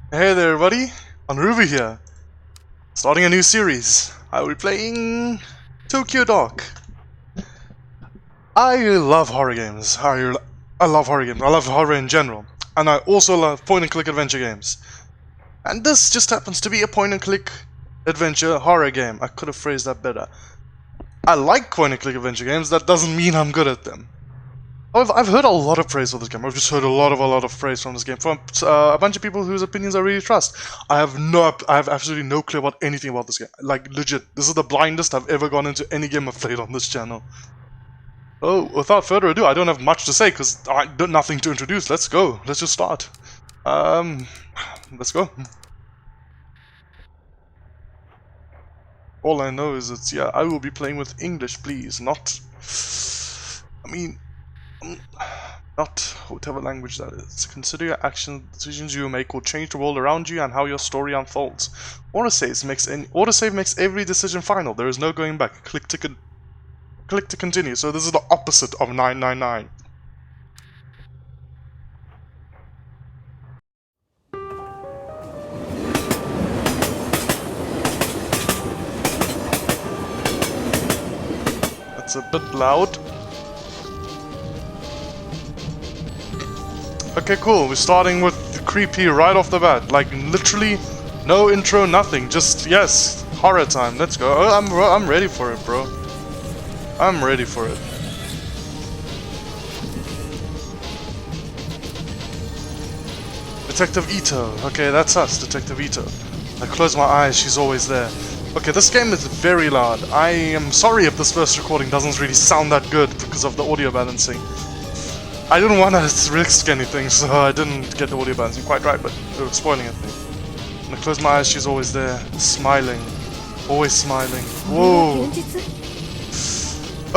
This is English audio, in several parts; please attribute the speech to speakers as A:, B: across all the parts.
A: Hey there everybody, Onurubu here, starting a new series. I will be playing Tokyo Dock. I love horror games. I love horror games. I love horror in general. And I also love point-and-click adventure games. And this just happens to be a point-and-click adventure horror game. I could have phrased that better. I like point-and-click adventure games, that doesn't mean I'm good at them. However, I've heard a lot of praise for this game. I've just heard a lot of praise from this game from a bunch of people whose opinions I really trust. I have absolutely no clue about anything about this game. Like, legit, this is the blindest I've ever gone into any game I've played on this channel. Oh, without further ado, I don't have much to say because I got nothing to introduce. Let's go. Let's just start. Let's go. All I know is that, yeah, I will be playing with English, please, not... not whatever language that is. Consider your actions, decisions you make will change the world around you and how your story unfolds. Autosave makes every decision final. There is no going back. Click to continue. So this is the opposite of 999. That's a bit loud. Okay, cool. We're starting with the creepy right off the bat. Like, literally, no intro, nothing. Just, yes, horror time. Let's go. Oh, I'm ready for it, bro. I'm ready for it. Detective Ito. Okay, that's us, Detective Ito. I close my eyes, she's always there. Okay, this game is very loud. I am sorry if this first recording doesn't really sound that good because of the audio balancing. I didn't want to risk anything, so I didn't get the audio balancing quite right, but it was spoiling it. When I close my eyes, she's always there, smiling. Always smiling. Whoa!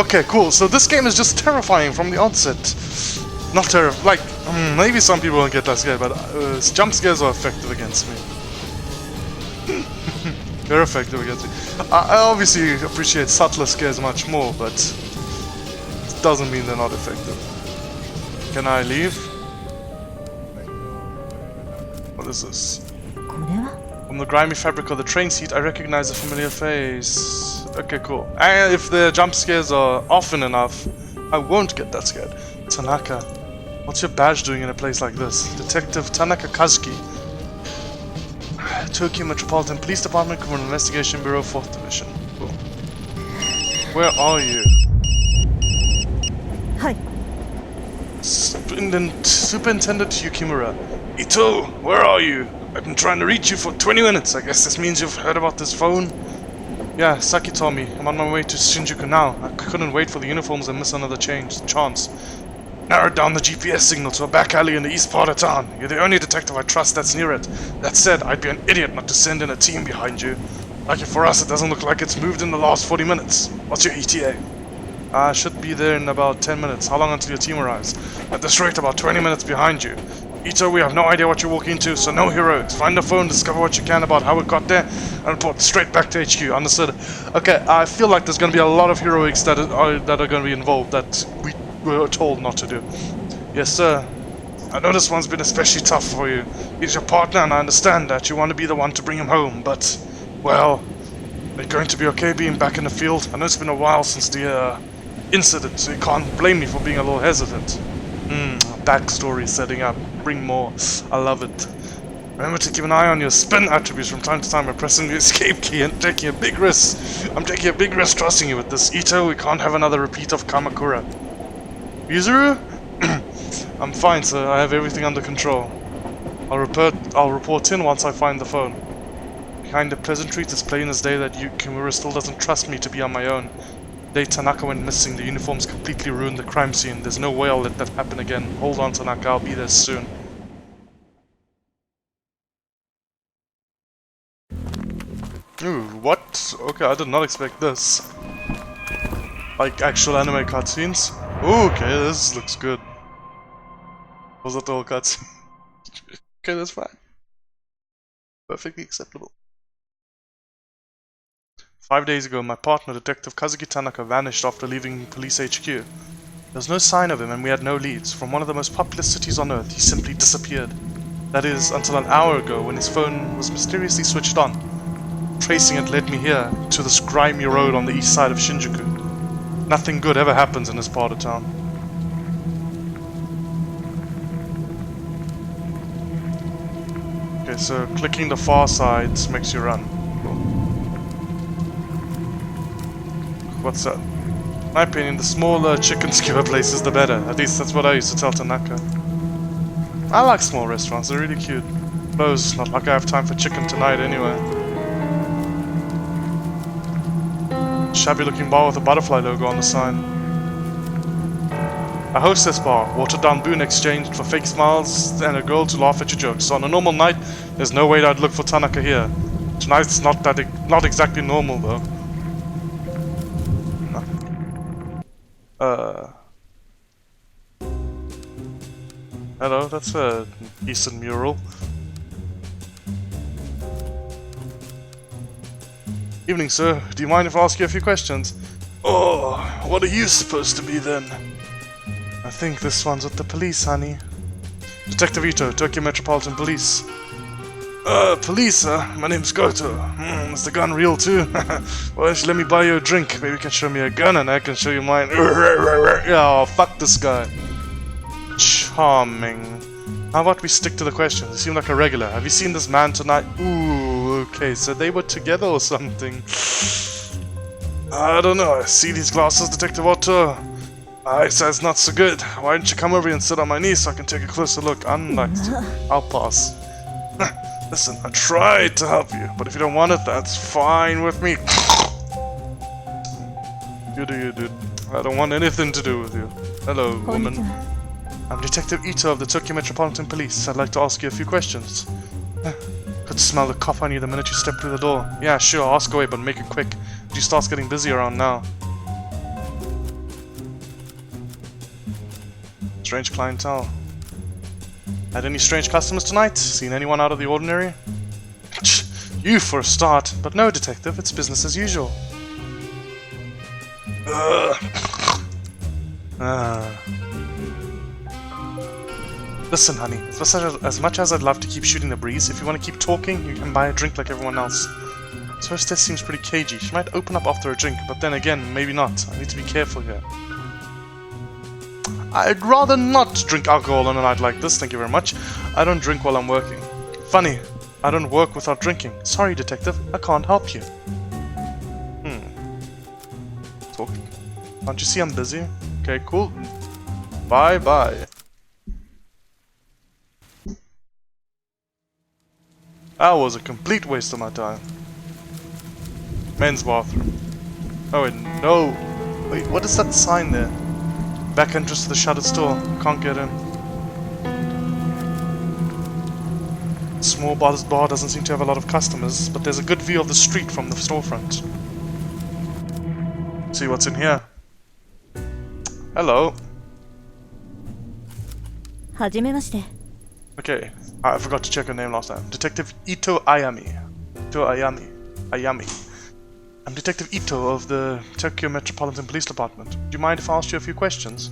A: Okay, cool. So this game is just terrifying from the onset. Not terrifying. Like, maybe some people won't get that scared, but jump scares are effective against me. They're effective against me. I obviously appreciate subtler scares much more, but it doesn't mean they're not effective. Can I leave? What is this? From the grimy fabric of the train seat, I recognize a familiar face. Okay, cool. And if the jump scares are often enough, I won't get that scared. Tanaka. What's your badge doing in a place like this? Detective Tanaka Kazuki. Tokyo Metropolitan Police Department, Criminal Investigation Bureau, 4th Division. Cool. Where are you?
B: Hi.
A: Superintendent Yukimura. Ito, where are you? I've been trying to reach you for 20 minutes. I guess this means you've heard about this phone? Yeah, Saki told me. I'm on my way to Shinjuku now. I couldn't wait for the uniforms and miss another chance. Narrowed down the GPS signal to a back alley in the east part of town. You're the only detective I trust that's near it. That said, I'd be an idiot not to send in a team behind you. Lucky for us, it doesn't look like it's moved in the last 40 minutes. What's your ETA? I should be there in about 10 minutes. How long until your team arrives? At this rate, about 20 minutes behind you. Ito, we have no idea what you're walking into, so no heroics. Find the phone, discover what you can about how it got there, and report straight back to HQ. Understood? Okay, I feel like there's going to be a lot of heroics that are going to be involved that we were told not to do. Yes, sir. I know this one's been especially tough for you. He's your partner, and I understand that you want to be the one to bring him home, but, well, are you going to be okay being back in the field? I know it's been a while since the incident, so you can't blame me for being a little hesitant. Backstory setting up. Bring more. I love it. Remember to keep an eye on your spin attributes from time to time by pressing the escape key and taking a big risk. I'm taking a big risk trusting you with this. Ito, we can't have another repeat of Kamakura. Yuzuru? I'm fine, sir. I have everything under control. I'll report in once I find the phone. Behind the pleasantries, it's plain as day that Kimura still doesn't trust me to be on my own. The day Tanaka went missing, the uniforms completely ruined the crime scene. There's no way I'll let that happen again. Hold on, Tanaka. I'll be there soon. Ooh, what? Okay, I did not expect this. Like actual anime cutscenes? Ooh, okay, this looks good. Was that the whole cutscene? Okay, that's fine. Perfectly acceptable. 5 days ago, my partner, Detective Kazuki Tanaka, vanished after leaving police HQ. There was no sign of him and we had no leads. From one of the most populous cities on Earth, he simply disappeared. That is, until an hour ago when his phone was mysteriously switched on. Tracing it led me here, to this grimy road on the east side of Shinjuku. Nothing good ever happens in this part of town. Okay, so clicking the far sides makes you run. Cool. What's that? In my opinion, the smaller chicken skewer places, the better. At least that's what I used to tell Tanaka. I like small restaurants, they're really cute. Close, not like I have time for chicken tonight anyway. Shabby looking bar with a butterfly logo on the sign. A hostess bar, watered down boon exchanged for fake smiles and a girl to laugh at your jokes. So on a normal night, there's no way I'd look for Tanaka here. Tonight's not exactly normal though. Hello, that's a decent mural. Evening, sir. Do you mind if I ask you a few questions? Oh, what are you supposed to be then? I think this one's with the police, honey. Detective Ito, Tokyo Metropolitan Police. Police, my name's Goto. Is the gun real too? Why don't you let me buy you a drink? Maybe you can show me a gun and I can show you mine. Oh, fuck this guy. Charming. How about we stick to the questions? You seem like a regular. Have you seen this man tonight? Ooh, okay, so they were together or something. I don't know. I see these glasses, Detective Otto. My eyesight's not so good. Why don't you come over here and sit on my knee so I can take a closer look? Unlike I'll pass. Listen, I tried to help you, but if you don't want it, that's fine with me. You do you, dude. I don't want anything to do with you. Hello, woman. I'm Detective Ito of the Tokyo Metropolitan Police. I'd like to ask you a few questions. Could smell the cop on you the minute you step through the door. Yeah, sure, ask away, but make it quick. She starts getting busy around now. Strange clientele. Had any strange customers tonight? Seen anyone out of the ordinary? You for a start, but no, detective, it's business as usual. Listen, honey, as much as I'd love to keep shooting the breeze, if you want to keep talking, you can buy a drink like everyone else. This hostess seems pretty cagey. She might open up after a drink, but then again, maybe not. I need to be careful here. I'd rather not drink alcohol on a night like this, thank you very much. I don't drink while I'm working. Funny, I don't work without drinking. Sorry, detective, I can't help you. Talk. Can't you see I'm busy? Okay, cool. Bye-bye. That was a complete waste of my time. Men's bathroom. Oh wait, no. Wait, what is that sign there? Back entrance to the shuttered store. Can't get in. Small bar doesn't seem to have a lot of customers, but there's a good view of the street from the storefront. See what's in here. Hello.
B: Hajimemashite.
A: Okay, I forgot to check her name last time. Detective Ito Ayami. Ito Ayami. I'm Detective Ito of the Tokyo Metropolitan Police Department. Do you mind if I ask you a few questions?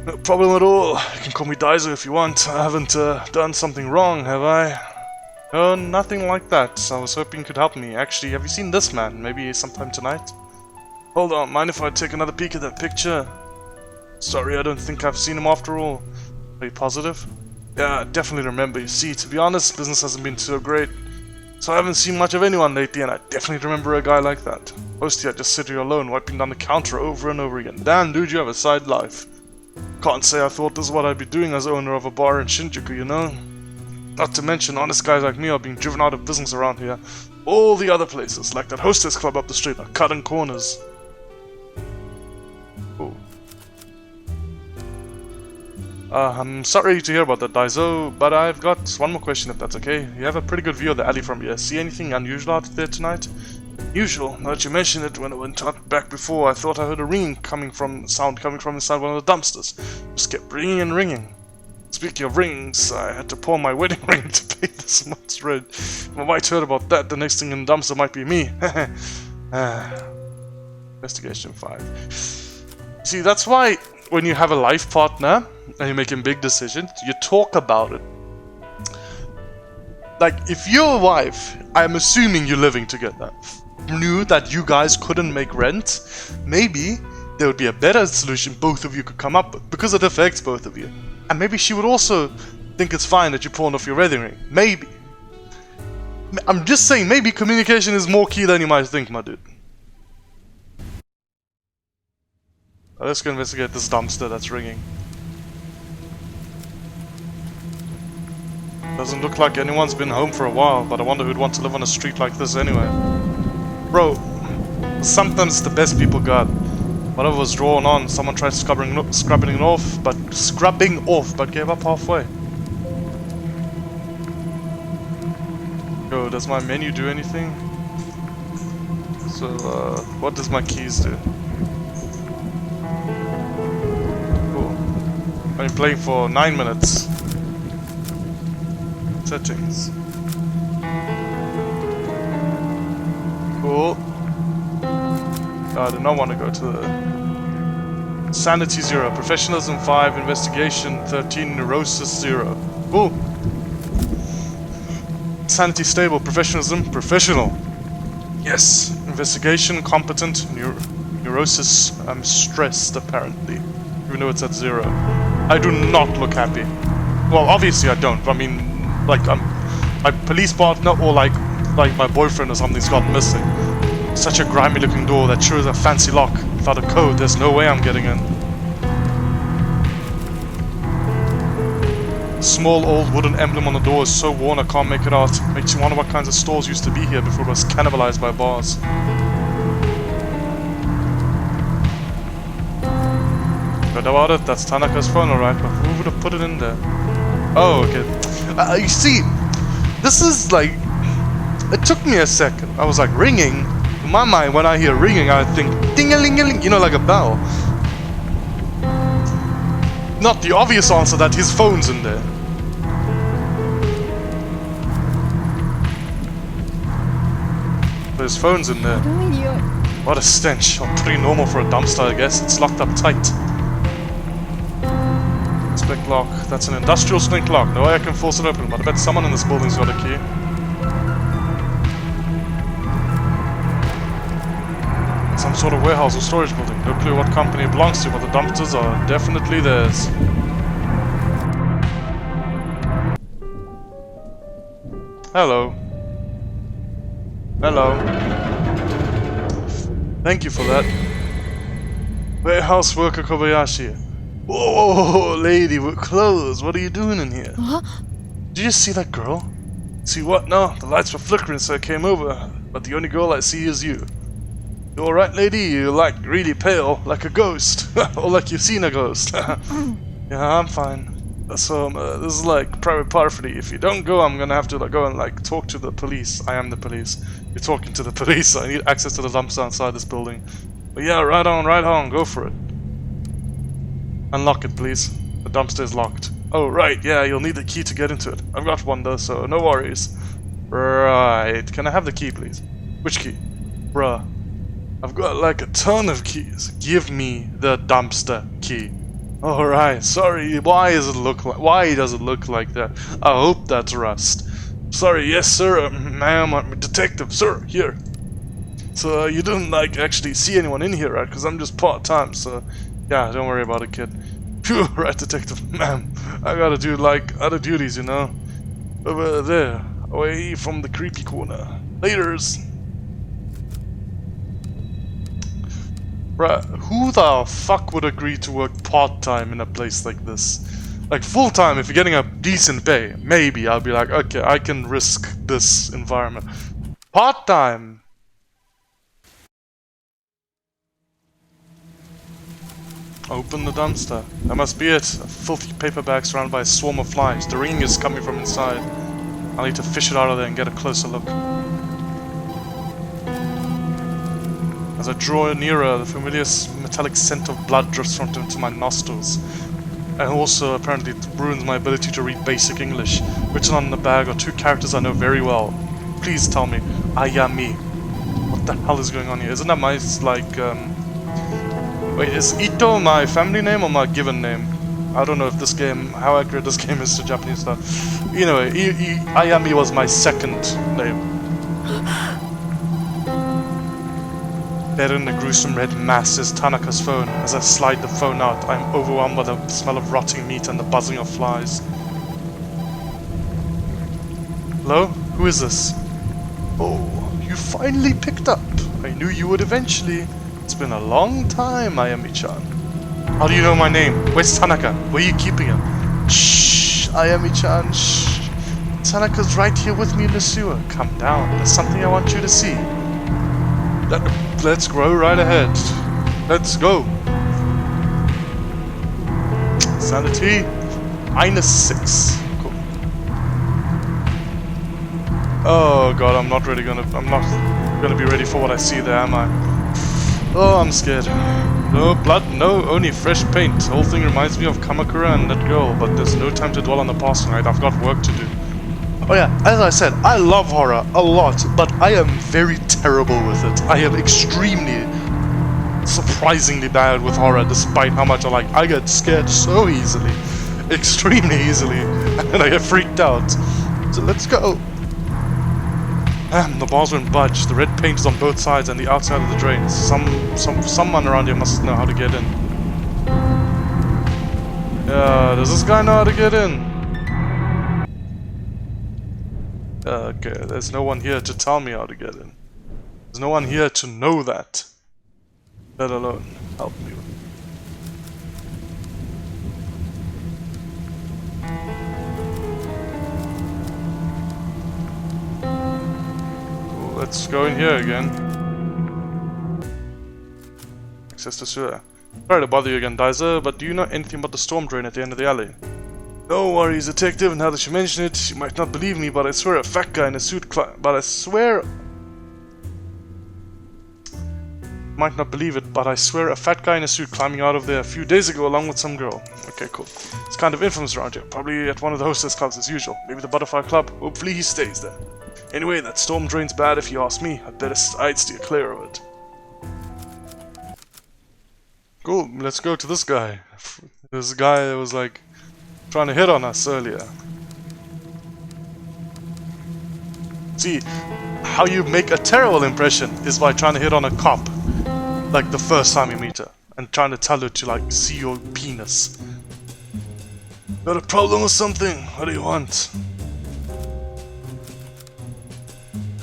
A: No problem at all. You can call me Daiso if you want. I haven't done something wrong, have I? Oh, nothing like that. I was hoping you could help me. Actually, have you seen this man? Maybe sometime tonight? Hold on, mind if I take another peek at that picture? Sorry, I don't think I've seen him after all. Are you positive? Yeah, I definitely remember. You see, to be honest, business hasn't been so great. So I haven't seen much of anyone lately, and I definitely remember a guy like that. Mostly I just sit here alone, wiping down the counter over and over again. Damn, dude, you have a side life. Can't say I thought this is what I'd be doing as owner of a bar in Shinjuku, you know? Not to mention, honest guys like me are being driven out of business around here. All the other places, like that hostess club up the street, are cutting corners. Oh. I'm sorry to hear about that, Daiso, but I've got one more question if that's okay. You have a pretty good view of the alley from here. See anything unusual out there tonight? Usual. Now that you mention it, when I went out back before, I thought I heard a ringing sound coming from inside one of the dumpsters. Just kept ringing and ringing. Speaking of rings, I had to pawn my wedding ring to pay this month's rent. If my wife heard about that, the next thing in the dumpster might be me. Investigation 5. See, that's why when you have a life partner, and you're making big decisions, you talk about it. Like, if your wife, I'm assuming you're living together, knew that you guys couldn't make rent, maybe there would be a better solution both of you could come up with, because it affects both of you. And maybe she would also think it's fine that you pawned off your wedding ring. Maybe. I'm just saying, maybe communication is more key than you might think, my dude. Let's go investigate this dumpster that's ringing. Doesn't look like anyone's been home for a while, but I wonder who'd want to live on a street like this anyway. Bro, sometimes the best people got. Whatever was drawn on, someone tried scrubbing it off, but gave up halfway. Yo, does my menu do anything? So, what does my keys do? Cool. I've been playing for 9 minutes. Settings. Cool. I do not want to go to the... Sanity 0, Professionalism 5, Investigation 13, Neurosis 0. Cool. Sanity stable, Professionalism, professional. Yes. Investigation, competent, Neurosis, I'm stressed apparently. Even though it's at 0. I do not look happy. Well, obviously I don't. I mean, like, my police partner or like my boyfriend or something's gone missing. Such a grimy looking door that sure is a fancy lock. Without a code, there's no way I'm getting in. Small old wooden emblem on the door is so worn I can't make it out. Makes you wonder what kinds of stores used to be here before it was cannibalized by bars. Read about it, that's Tanaka's phone alright, but who would have put it in there? Oh, okay. You see, this is like... It took me a second. I was like, ringing? In my mind, when I hear ringing, I think ding-a-ling-a-ling, you know, like a bell. Not the obvious answer that his phone's in there. But his phone's in there. What a stench. Pretty normal for a dumpster, I guess. It's locked up tight. Spink lock. That's an industrial spink lock. No way I can force it open, but I bet someone in this building's got a key. Some sort of warehouse or storage building. No clue what company it belongs to, but the dumpsters are definitely theirs. Hello. Hello. Thank you for that. Warehouse worker Kobayashi. Whoa, lady, we're closed. What are you doing in here?
B: What?
A: Did you see that girl? See what? No, the lights were flickering, so I came over. But the only girl I see is you. You alright, lady? You like really pale, like a ghost. Or like you've seen a ghost. Yeah, I'm fine. So, this is like private property. If you don't go, I'm gonna have to like, go and like talk to the police. I am the police. You're talking to the police. I need access to the dumpster outside this building. But yeah, right on, go for it. Unlock it, please. The dumpster is locked. Oh, right, yeah, you'll need the key to get into it. I've got one though, so no worries. Right, can I have the key, please? Which key? Bruh. I've got like a ton of keys. Give me the dumpster key. Alright, sorry, why does it look like that? I hope that's rust. Sorry, yes sir, ma'am, I'm a detective, sir, here. So, you didn't like actually see anyone in here, right? Because I'm just part-time, so... Yeah, don't worry about it, kid. Phew, right, detective, ma'am. I gotta do like other duties, you know? Over there, away from the creepy corner. Laters. Bruh, who the fuck would agree to work part-time in a place like this? Like full-time, if you're getting a decent pay, maybe I'll be like, okay, I can risk this environment. Part-time! Open the dumpster. That must be it. A filthy paper bag surrounded by a swarm of flies. The ringing is coming from inside. I'll need to fish it out of there and get a closer look. As I draw nearer, the familiar metallic scent of blood drifts into my nostrils. And also, apparently, it ruins my ability to read basic English. Written on the bag are two characters I know very well. Please tell me, Ayami. What the hell is going on here? Isn't that my, like, Wait, is Ito my family name or my given name? I don't know if this game, how accurate this game is to Japanese stuff. Anyway, Ayami was my second name. There in the gruesome red mass is Tanaka's phone. As I slide the phone out, I am overwhelmed by the smell of rotting meat and the buzzing of flies. Hello? Who is this? Oh, you finally picked up. I knew you would eventually. It's been a long time, Ayami-chan. How do you know my name? Where's Tanaka? Where are you keeping him? Shh, Ayami-chan, shh. Tanaka's right here with me in the sewer. Come down. There's something I want you to see. Let's go right ahead. Let's go. Sanity -6. Cool. Oh god, I'm not gonna be ready for what I see there, am I? Oh, I'm scared. No blood, no, only fresh paint. The whole thing reminds me of Kamakura and that girl, but there's no time to dwell on the past tonight. I've got work to do. Oh yeah, as I said, I love horror a lot, but I am very terrible with it. I am extremely, surprisingly bad with horror, despite how much I get scared so easily. Extremely easily. And I get freaked out. So let's go. The bars won't budge. The red paint is on both sides and the outside of the drains. Someone around here must know how to get in. Does this guy know how to get in? Okay, there's no one here to tell me how to get in. There's no one here to know that. Let alone help me with it. Let's go in here again. Access to sewer. Sorry to bother you again, Dizer, but do you know anything about the storm drain at the end of the alley? No worries, detective, now that you mention it, you might not believe me, but I swear a fat guy in a suit might not believe it, but I swear a fat guy in a suit climbing out of there a few days ago along with some girl. Okay, cool. It's kind of infamous around here, probably at one of the hostess clubs as usual. Maybe the Butterfly Club, hopefully he stays there. Anyway, that storm drain's bad if you ask me. I'd steer clear of it. Cool, let's go to this guy. This guy that was like trying to hit on us earlier. See, how you make a terrible impression is by trying to hit on a cop, like the first time you meet her, and trying to tell her to like see your penis. Got a problem with something? What do you want?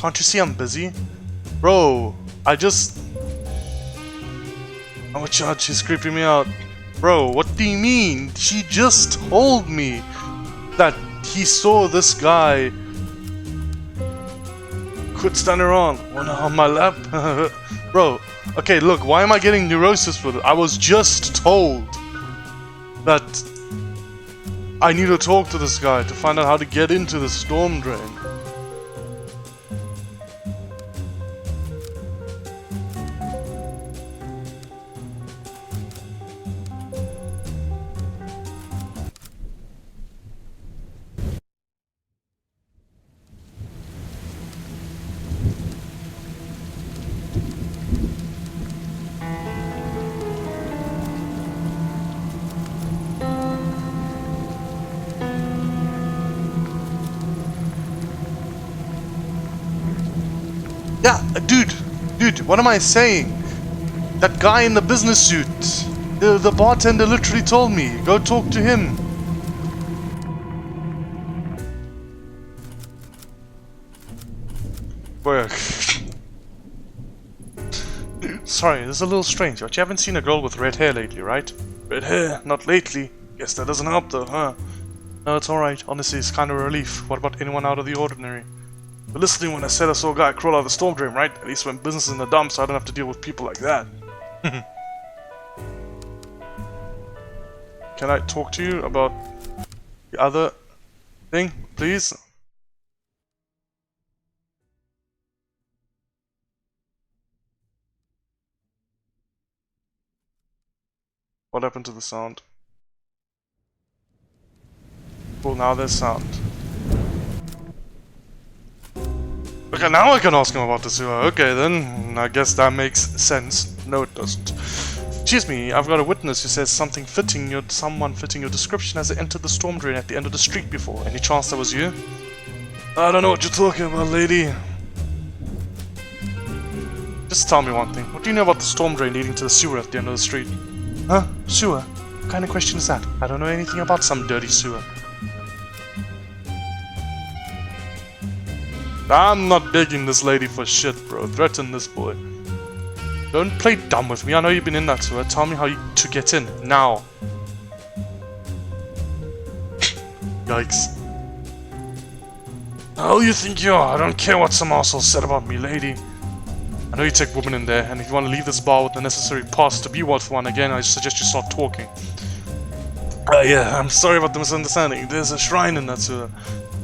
A: Can't you see I'm busy? Bro, oh my god, she's creeping me out. Bro, what do you mean? She just told me that he saw this guy. Quit standing around on my lap. Bro, okay, look, why am I getting neurosis with it? I was just told that I need to talk to this guy to find out how to get into the storm drain. Yeah, dude, what am I saying? That guy in the business suit. The bartender literally told me, go talk to him. Work. Sorry, this is a little strange, but you haven't seen a girl with red hair lately, right? Red hair? Not lately. Guess that doesn't help though, huh? No, it's alright. Honestly, it's kind of a relief. What about anyone out of the ordinary? You're listening when I said I saw a guy crawl out of the storm drain, right? At least when business is in the dumps, so I don't have to deal with people like that. Can I talk to you about the other thing, please? What happened to the sound? Well, now there's sound. Okay, now I can ask him about the sewer. Okay, then I guess that makes sense. No, it doesn't. Excuse me, I've got a witness who says someone fitting your description has entered the storm drain at the end of the street before. Any chance that was you? I don't know what you're talking about, lady. Just tell me one thing. What do you know about the storm drain leading to the sewer at the end of the street? Huh? Sewer? What kind of question is that? I don't know anything about some dirty sewer. I'm not begging this lady for shit, bro. Threaten this boy. Don't play dumb with me. I know you've been in that sewer. Tell me how to get in. Now. Yikes. Oh, you think you are? I don't care what some arsehole said about me, lady. I know you take women in there, and if you want to leave this bar with the necessary pass to be worth one again, I suggest you start talking. Yeah, I'm sorry about the misunderstanding. There's a shrine in that sewer.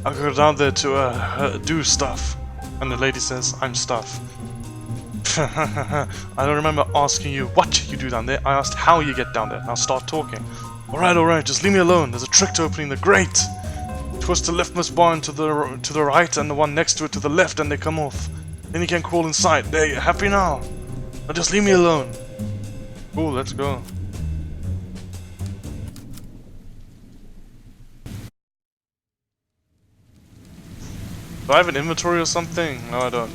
A: I go down there to, do stuff. And the lady says, I'm stuff. I don't remember asking you what you do down there. I asked how you get down there. Now start talking. Alright, just leave me alone. There's a trick to opening the grate. Twist the leftmost barn to the right and the one next to it to the left and they come off. Then you can crawl inside. There, you happy now? Now just leave me alone. Cool, let's go. Do I have an inventory or something? No, I don't.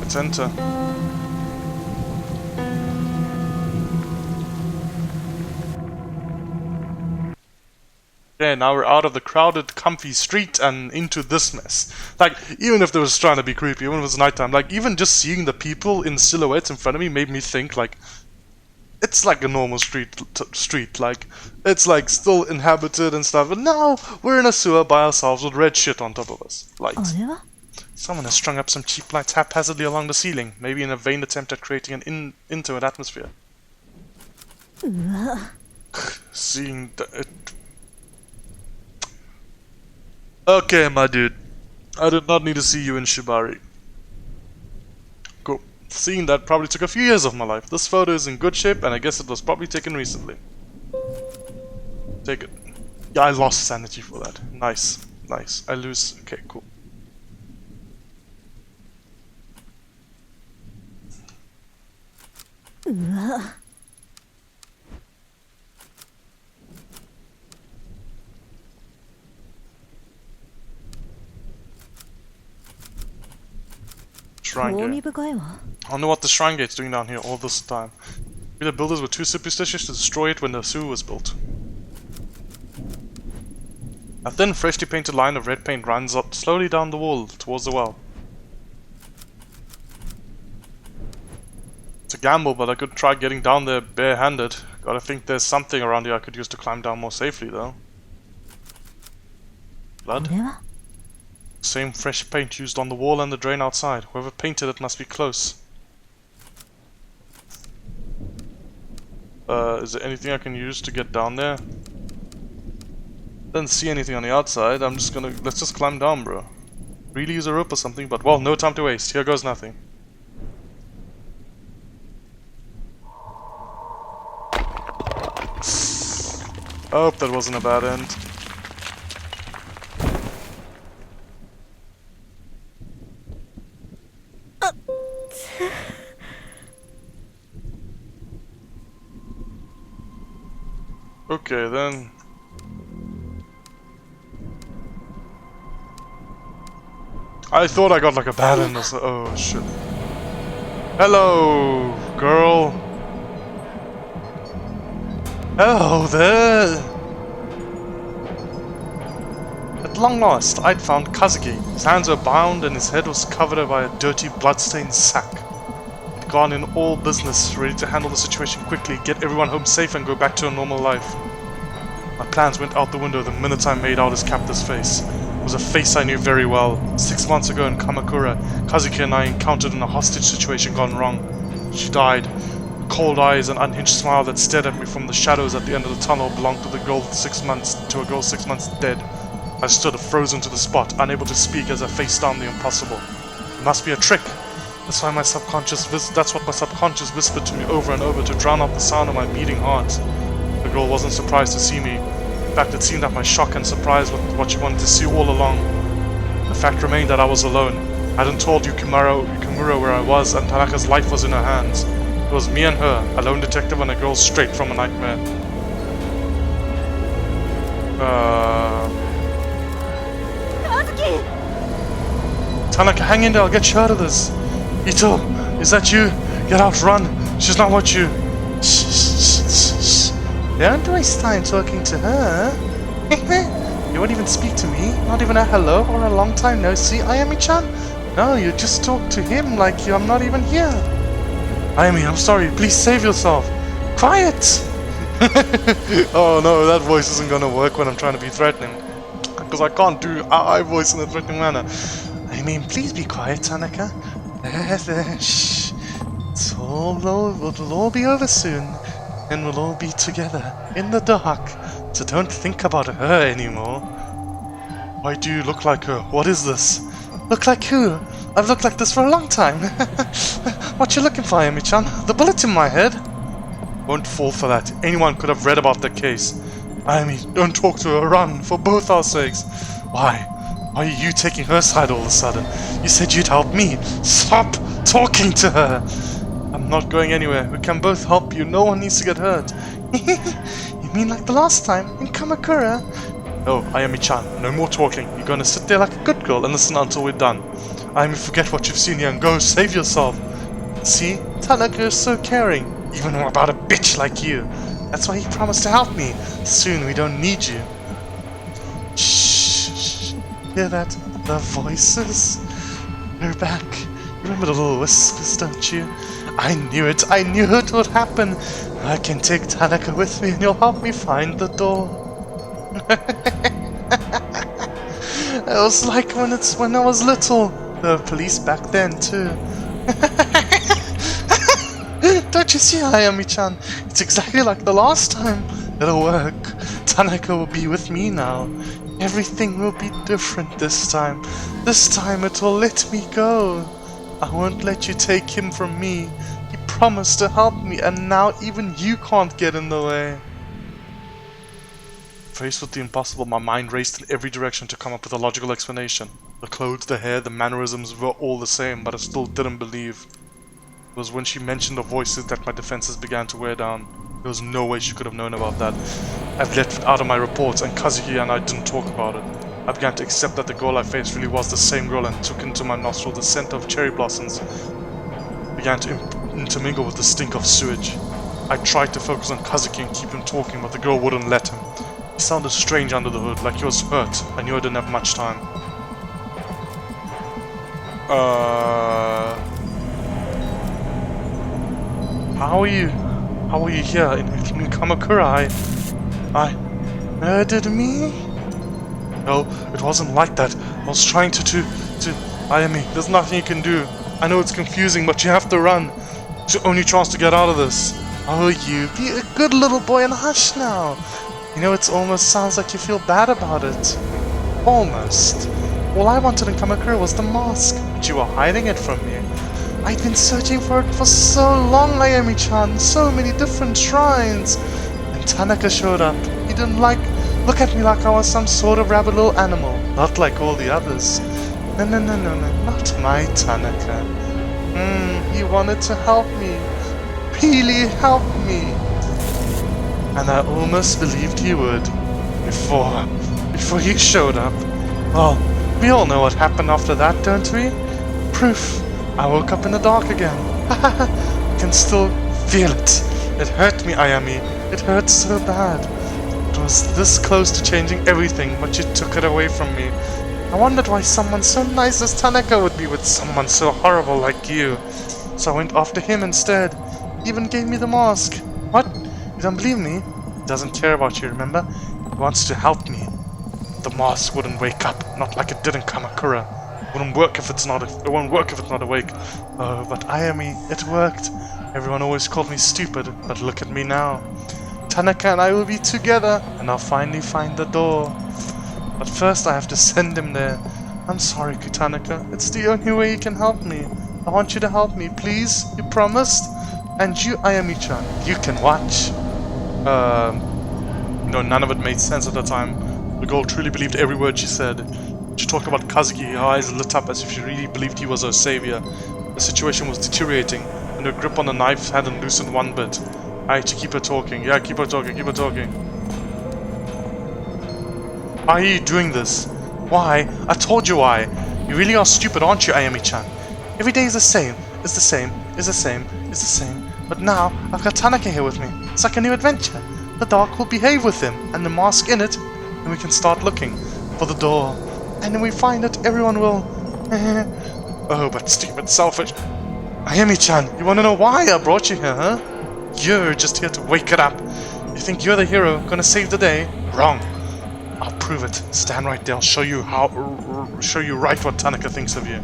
A: Let's enter. Okay, now we're out of the crowded, comfy street and into this mess. Like, even if they was trying to be creepy, even if it was nighttime, like, even just seeing the people in silhouettes in front of me made me think, like, it's like a normal street, like, it's like still inhabited and stuff, and now we're in a sewer by ourselves with red shit on top of us. Lights. Someone has strung up some cheap lights haphazardly along the ceiling, maybe in a vain attempt at creating an intimate atmosphere. Seeing it. Okay, my dude. I did not need to see you in Shibari. Cool. Seeing that probably took a few years of my life. This photo is in good shape, and I guess it was probably taken recently. Take it. Yeah, I lost sanity for that. Nice. Nice. I lose. Okay, cool. Shrine gate. I wonder what the shrine gate's doing down here all this time. Maybe the builders were too superstitious to destroy it when the sewer was built. A thin, freshly painted line of red paint runs up slowly down the wall towards the well. It's a gamble, but I could try getting down there barehanded. Gotta think there's something around here I could use to climb down more safely, though. Blood? Same fresh paint used on the wall and the drain outside. Whoever painted it must be close. Is there anything I can use to get down there? Didn't see anything on the outside. I'm just gonna... let's just climb down, bro. Really use a rope or something, but well, no time to waste. Here goes nothing. Hope that wasn't a bad end. Okay, then. I thought I got like a bad end. Oh shit. Hello, girl. Hello there. At long last, I'd found Kazuki. His hands were bound and his head was covered by a dirty, blood-stained sack. He'd gone in all business, ready to handle the situation quickly, get everyone home safe and go back to a normal life. My plans went out the window the minute I made out his captor's face. It was a face I knew very well. 6 months ago in Kamakura, Kazuki and I encountered in a hostage situation gone wrong. She died. Cold eyes and unhinged smile that stared at me from the shadows at the end of the tunnel belonged to a girl 6 months dead. I stood frozen to the spot, unable to speak as I faced down the impossible. It must be a trick. That's what my subconscious whispered to me over and over to drown out the sound of my beating heart. The girl wasn't surprised to see me. In fact, it seemed that my shock and surprise was what she wanted to see all along. The fact remained that I was alone. I done told Yukimura where I was, and Tanaka's life was in her hands. It was me and her, a lone detective and a girl straight from a nightmare. Tanaka, hang in there, I'll get you out of this. Ito, is that you? Get out, run. She's not what you... Shh. Don't waste time talking to her. You won't even speak to me? Not even a hello or a long time no see, Ayami-chan? No, you just talk to him like I'm not even here. Ayami, I'm sorry, please save yourself. Quiet! Oh no, that voice isn't gonna work when I'm trying to be threatening. Because I can't do I voice in a threatening manner. I mean, please be quiet, Tanaka. There, shh. It'll all be over soon. And we'll all be together, in the dark. So don't think about her anymore. Why do you look like her? What is this? Look like who? I've looked like this for a long time. What you looking for, Ayami-chan? The bullet in my head? Won't fall for that. Anyone could have read about the case. Ayami, don't talk to her. Run, for both our sakes. Why? Why are you taking her side all of a sudden? You said you'd help me. Stop talking to her. I'm not going anywhere. We can both help you. No one needs to get hurt. You mean like the last time in Kamakura? Oh, Ayami-chan, no more talking. You're gonna sit there like a good girl and listen until we're done. Ayami, forget what you've seen here and go save yourself. See, Tanaka is so caring, even about a bitch like you. That's why he promised to help me. Soon we don't need you. Shh. Hear that? The voices? They're back. Remember the little whispers, don't you? I knew it would happen. I can take Tanaka with me and you'll help me find the door. It was like when I was little. The police back then too. Don't you see, Ayami-chan? It's exactly like the last time. It'll work. Tanaka will be with me now. Everything will be different this time. This time it will let me go. I won't let you take him from me. He promised to help me, and now even you can't get in the way. Faced with the impossible, my mind raced in every direction to come up with a logical explanation. The clothes, the hair, the mannerisms were all the same, but I still didn't believe. It was when she mentioned the voices that my defenses began to wear down. There was no way she could have known about that. I've left it out of my reports, and Kazuki and I didn't talk about it. I began to accept that the girl I faced really was the same girl and took into my nostril the scent of cherry blossoms. Began to intermingle with the stink of sewage. I tried to focus on Kazuki and keep him talking, but the girl wouldn't let him. He sounded strange under the hood, like he was hurt. I knew I didn't have much time. How are you? How are you here in Kamakura? I murdered me? No, it wasn't like that. I was trying to Ayami, there's nothing you can do. I know it's confusing, but you have to run. It's your only chance to get out of this. Oh, you, be a good little boy and hush now. You know, it almost sounds like you feel bad about it. Almost. All I wanted in Kamakura was the mask, but you were hiding it from me. I'd been searching for it for so long, Ayami-chan, so many different shrines. And Tanaka showed up. He didn't look at me like I was some sort of rabid little animal, not like all the others. No, not my Tanaka. He wanted to help me. Really help me. And I almost believed he would. Before he showed up. Well, we all know what happened after that, don't we? Proof. I woke up in the dark again. I can still feel it. It hurt me, Ayami. It hurt so bad. It was this close to changing everything, but you took it away from me. I wondered why someone so nice as Tanaka would be with someone so horrible like you. So I went after him instead. He even gave me the mask. What? You don't believe me? He doesn't care about you, remember? He wants to help me. The mask wouldn't wake up, not like it did in Kamakura. It won't work if it's not awake. Oh, but Ayami, it worked. Everyone always called me stupid, but look at me now. Tanaka and I will be together, and I'll finally find the door. But first I have to send him there. I'm sorry, Tanaka. It's the only way you can help me. I want you to help me, please. You promised? And you, Ayami-chan, you can watch. No, none of it made sense at the time. The girl truly believed every word she said. She talked about Kazuki, her eyes lit up as if she really believed he was her savior. The situation was deteriorating, and her grip on the knife hadn't loosened one bit. I had to keep her talking. Yeah, keep her talking, keep her talking. Why are you doing this? Why? I told you why. You really are stupid, aren't you, Ayami-chan? Every day is the same, it's the same, it's the same, it's the same. But now, I've got Tanaka here with me. It's like a new adventure. The dog will behave with him, and the mask in it, and we can start looking for the door. And when we find it, everyone will... Oh, but stupid, selfish... Ayami-chan, you wanna know why I brought you here, huh? You're just here to wake it up. You think you're the hero, gonna save the day? Wrong. I'll prove it. Stand right there, I'll show you right what Tanaka thinks of you.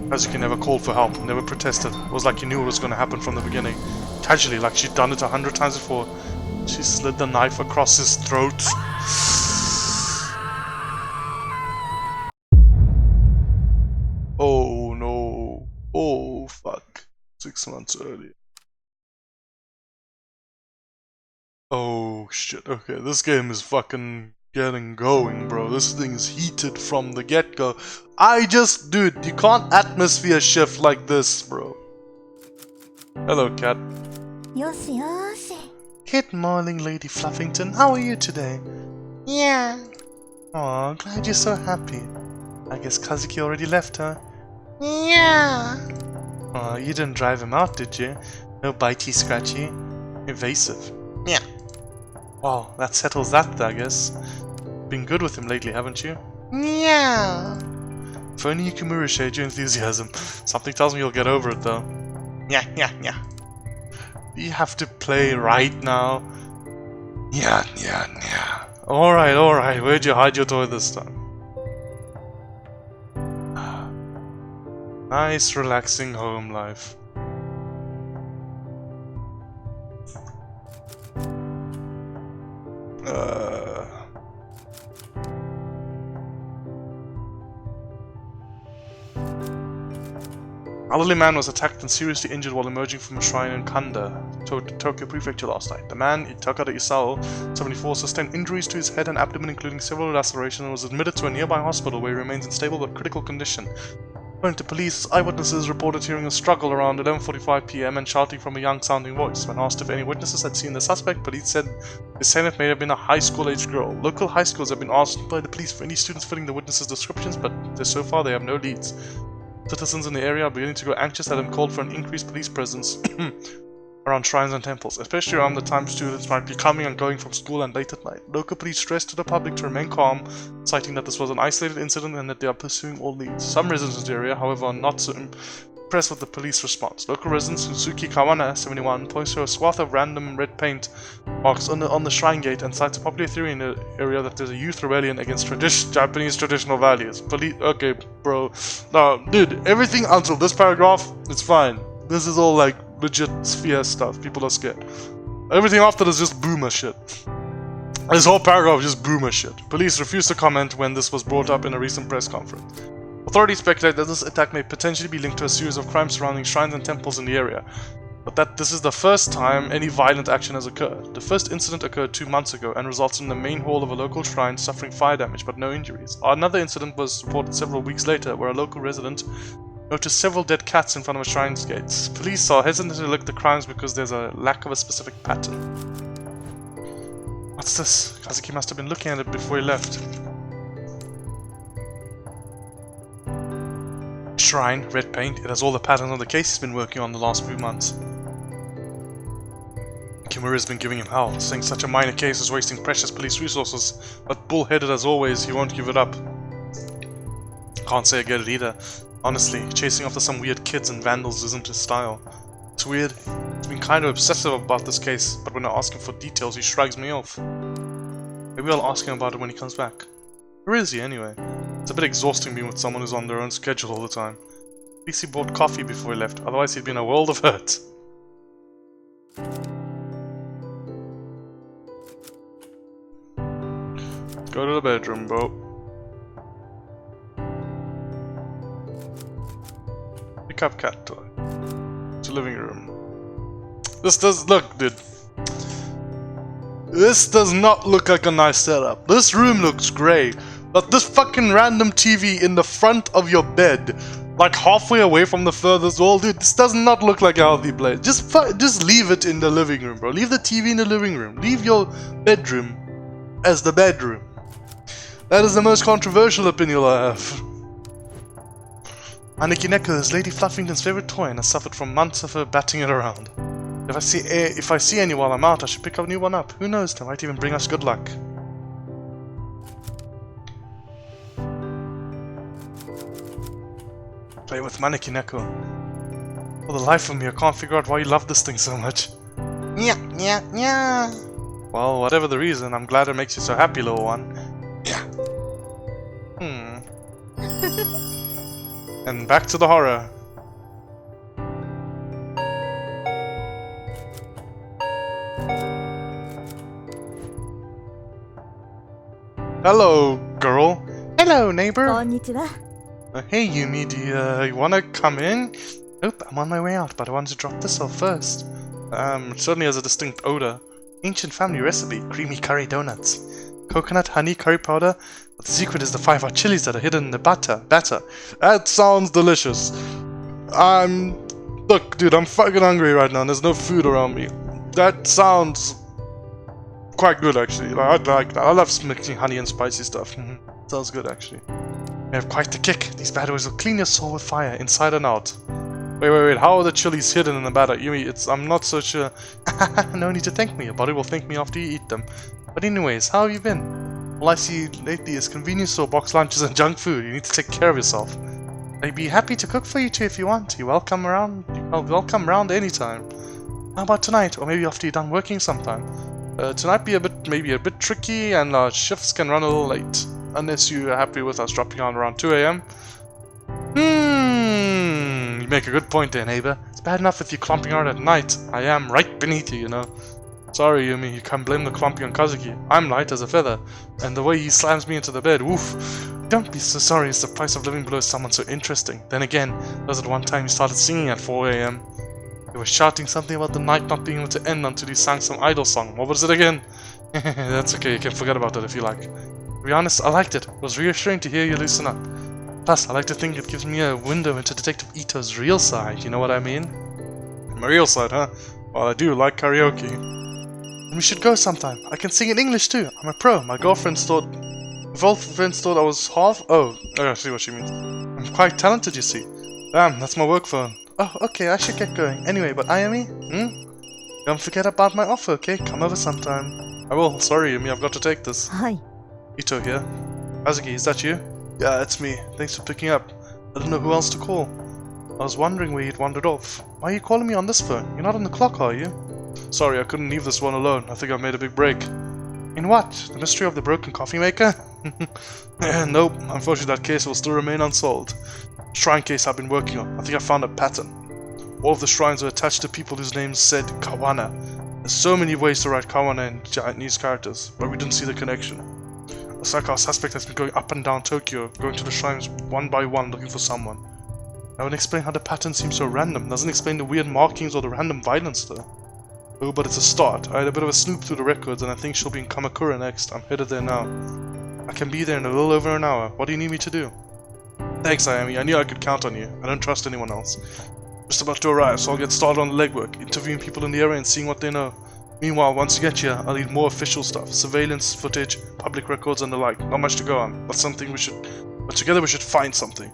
A: Kazuki never called for help, never protested. It was like he knew what was gonna happen from the beginning. Casually, like she'd done it 100 times before. She slid the knife across his throat. Oh no. Oh fuck. 6 months earlier. Oh shit. Okay, this game is fucking getting going, bro. This thing is heated from the get-go. Dude, you can't atmosphere shift like this, bro. Hello, cat. Good morning, Lady Fluffington. How are you today? Yeah. Aw, glad you're so happy. I guess Kazuki already left, huh? Yeah. Aw, you didn't drive him out, did you? No bitey scratchy. Evasive. Yeah. Well, that settles that, I guess. Been good with him lately, haven't you? Yeah. If only Yukimura shared your enthusiasm. Something tells me you'll get over it, though. Yeah. You have to play right now. Yeah. Alright. Where'd you hide your toy this time? Nice, relaxing home life. Elderly man was attacked and seriously injured while emerging from a shrine in Kanda, Tokyo Prefecture last night. The man, Takada Isao, 74, sustained injuries to his head and abdomen including several lacerations and was admitted to a nearby hospital where he remains in stable but critical condition. According to police, eyewitnesses reported hearing a struggle around 11:45 p.m. and shouting from a young-sounding voice. When asked if any witnesses had seen the suspect, police said the assailant may have been a high school-aged girl. Local high schools have been asked by the police for any students fitting the witnesses' descriptions, but so far they have no leads. Citizens in the area are beginning to grow anxious and have called for an increased police presence around shrines and temples, especially around the time students might be coming and going from school and late at night. Local police stressed to the public to remain calm, citing that this was an isolated incident and that they are pursuing all leads. Some residents of the area, however, are not so impressed with the police response. Local resident Suzuki Kawana, 71, points to a swath of random red paint marks on the shrine gate and cites a popular theory in the area that there's a youth rebellion against Japanese traditional values. Police, okay, bro. No, dude, everything until this paragraph, it's fine. This is all like legit sphere stuff. People are scared. Everything after is just boomer shit. This whole paragraph is just boomer shit. Police refused to comment when this was brought up in a recent press conference. Authorities speculate that this attack may potentially be linked to a series of crimes surrounding shrines and temples in the area, but that this is the first time any violent action has occurred. The first incident occurred 2 months ago and resulted in the main hall of a local shrine suffering fire damage but no injuries. Another incident was reported several weeks later where a local resident noticed several dead cats in front of a shrine's gates. Police are hesitant to look at the crimes because there's a lack of a specific pattern. What's this? Kazuki must have been looking at it before he left. Shrine, red paint, it has all the patterns on the case he's been working on the last few months. Kimura's been giving him hell, saying such a minor case is wasting precious police resources, but bullheaded as always, he won't give it up. Can't say I get it either. Honestly, chasing after some weird kids and vandals isn't his style. It's weird. He's been kind of obsessive about this case, but when I ask him for details, he shrugs me off. Maybe I'll ask him about it when he comes back. Where is he anyway? It's a bit exhausting being with someone who's on their own schedule all the time. At least he bought coffee before he left, otherwise he'd be in a world of hurt. Let's go to the bedroom, bro. Pick up cat toy. To living room. This does look, dude. This does not look like a nice setup. This room looks great. But this fucking random TV in the front of your bed, like halfway away from the furthest wall, dude, this does not look like a healthy place. Just leave it in the living room, bro. Leave the TV in the living room. Leave your bedroom as the bedroom. That is the most controversial opinion I have. Aniki Neko is Lady Fluffington's favorite toy and has suffered from months of her batting it around. If I see any while I'm out, I should pick a new one up. Who knows, they might even bring us good luck. Play with Maneki Neko. For the life of me, I can't figure out why you love this thing so much. Nya, nya, nya. Well, whatever the reason, I'm glad it makes you so happy, little one. Yeah. And back to the horror. Hello, girl. Hello, neighbor.
B: Konnichiwa.
A: Hey, Yumi, do you wanna come in? Nope, I'm on my way out, but I wanted to drop this off first. It certainly has a distinct odor. Ancient family recipe, creamy curry donuts. Coconut, honey, curry powder. But the secret is the 5 hot chilies that are hidden in the batter. That sounds delicious. Look, dude, I'm fucking hungry right now and there's no food around me. That sounds quite good, actually. I like that. I love mixing honey and spicy stuff. Sounds good, actually. You have quite the kick. These bad boys will clean your soul with fire, inside and out. Wait. How are the chilies hidden in the batter? Yumi, I'm not so sure. No need to thank me. Your body will thank me after you eat them. But anyways, how have you been? All I see lately is convenience store box lunches and junk food. You need to take care of yourself. I'd be happy to cook for you too if you want. You're welcome around. Welcome round anytime. How about tonight? Or maybe after you're done working sometime. Tonight maybe a bit tricky, and shifts can run a little late. Unless you're happy with us dropping on around 2 AM. You make a good point there, neighbor. It's bad enough if you're clumping around at night. I am right beneath you, you know. Sorry, Yumi, you can't blame the clumping on Kazuki. I'm light as a feather, and the way he slams me into the bed, oof. Don't be so sorry, it's the price of living below someone so interesting. Then again, there was at one time he started singing at 4 AM. He was shouting something about the night not being able to end until he sang some idol song. What was it again? That's okay, you can forget about it if you like. To be honest, I liked it. It was reassuring to hear you loosen up. Plus, I like to think it gives me a window into Detective Ito's real side, you know what I mean? My real side, huh? Well, I do like karaoke. And we should go sometime. I can sing in English too. I'm a pro. My girlfriends thought I was half. Oh, I see what she means. I'm quite talented, you see. Damn, that's my work phone. Oh, okay, I should get going. Anyway, but Ayami? Don't forget about my offer, okay? Come over sometime. I will. Sorry, Yumi, I've got to take this.
B: Hi.
A: Ito here. Kazuki, is that you? Yeah, it's me. Thanks for picking up. I didn't know who else to call. I was wondering where you'd wandered off. Why are you calling me on this phone? You're not on the clock, are you? Sorry, I couldn't leave this one alone. I think I made a big break. In what? The mystery of the broken coffee maker? Nope. Unfortunately, that case will still remain unsolved. Shrine case I've been working on. I think I found a pattern. All of the shrines are attached to people whose names said Kawana. There's so many ways to write Kawana in Japanese characters, but we didn't see the connection. Looks like our suspect has been going up and down Tokyo, going to the shrines one by one looking for someone. That would explain how the pattern seems so random. Doesn't explain the weird markings or the random violence though. Oh, but it's a start. I had a bit of a snoop through the records and I think she'll be in Kamakura next. I'm headed there now. I can be there in a little over an hour. What do you need me to do? Thanks, Ayami. I knew I could count on you. I don't trust anyone else. Just about to arrive, so I'll get started on the legwork, interviewing people in the area and seeing what they know. Meanwhile, once you get here, I'll need more official stuff. Surveillance, footage, public records and the like. Not much to go on, but together we should find something.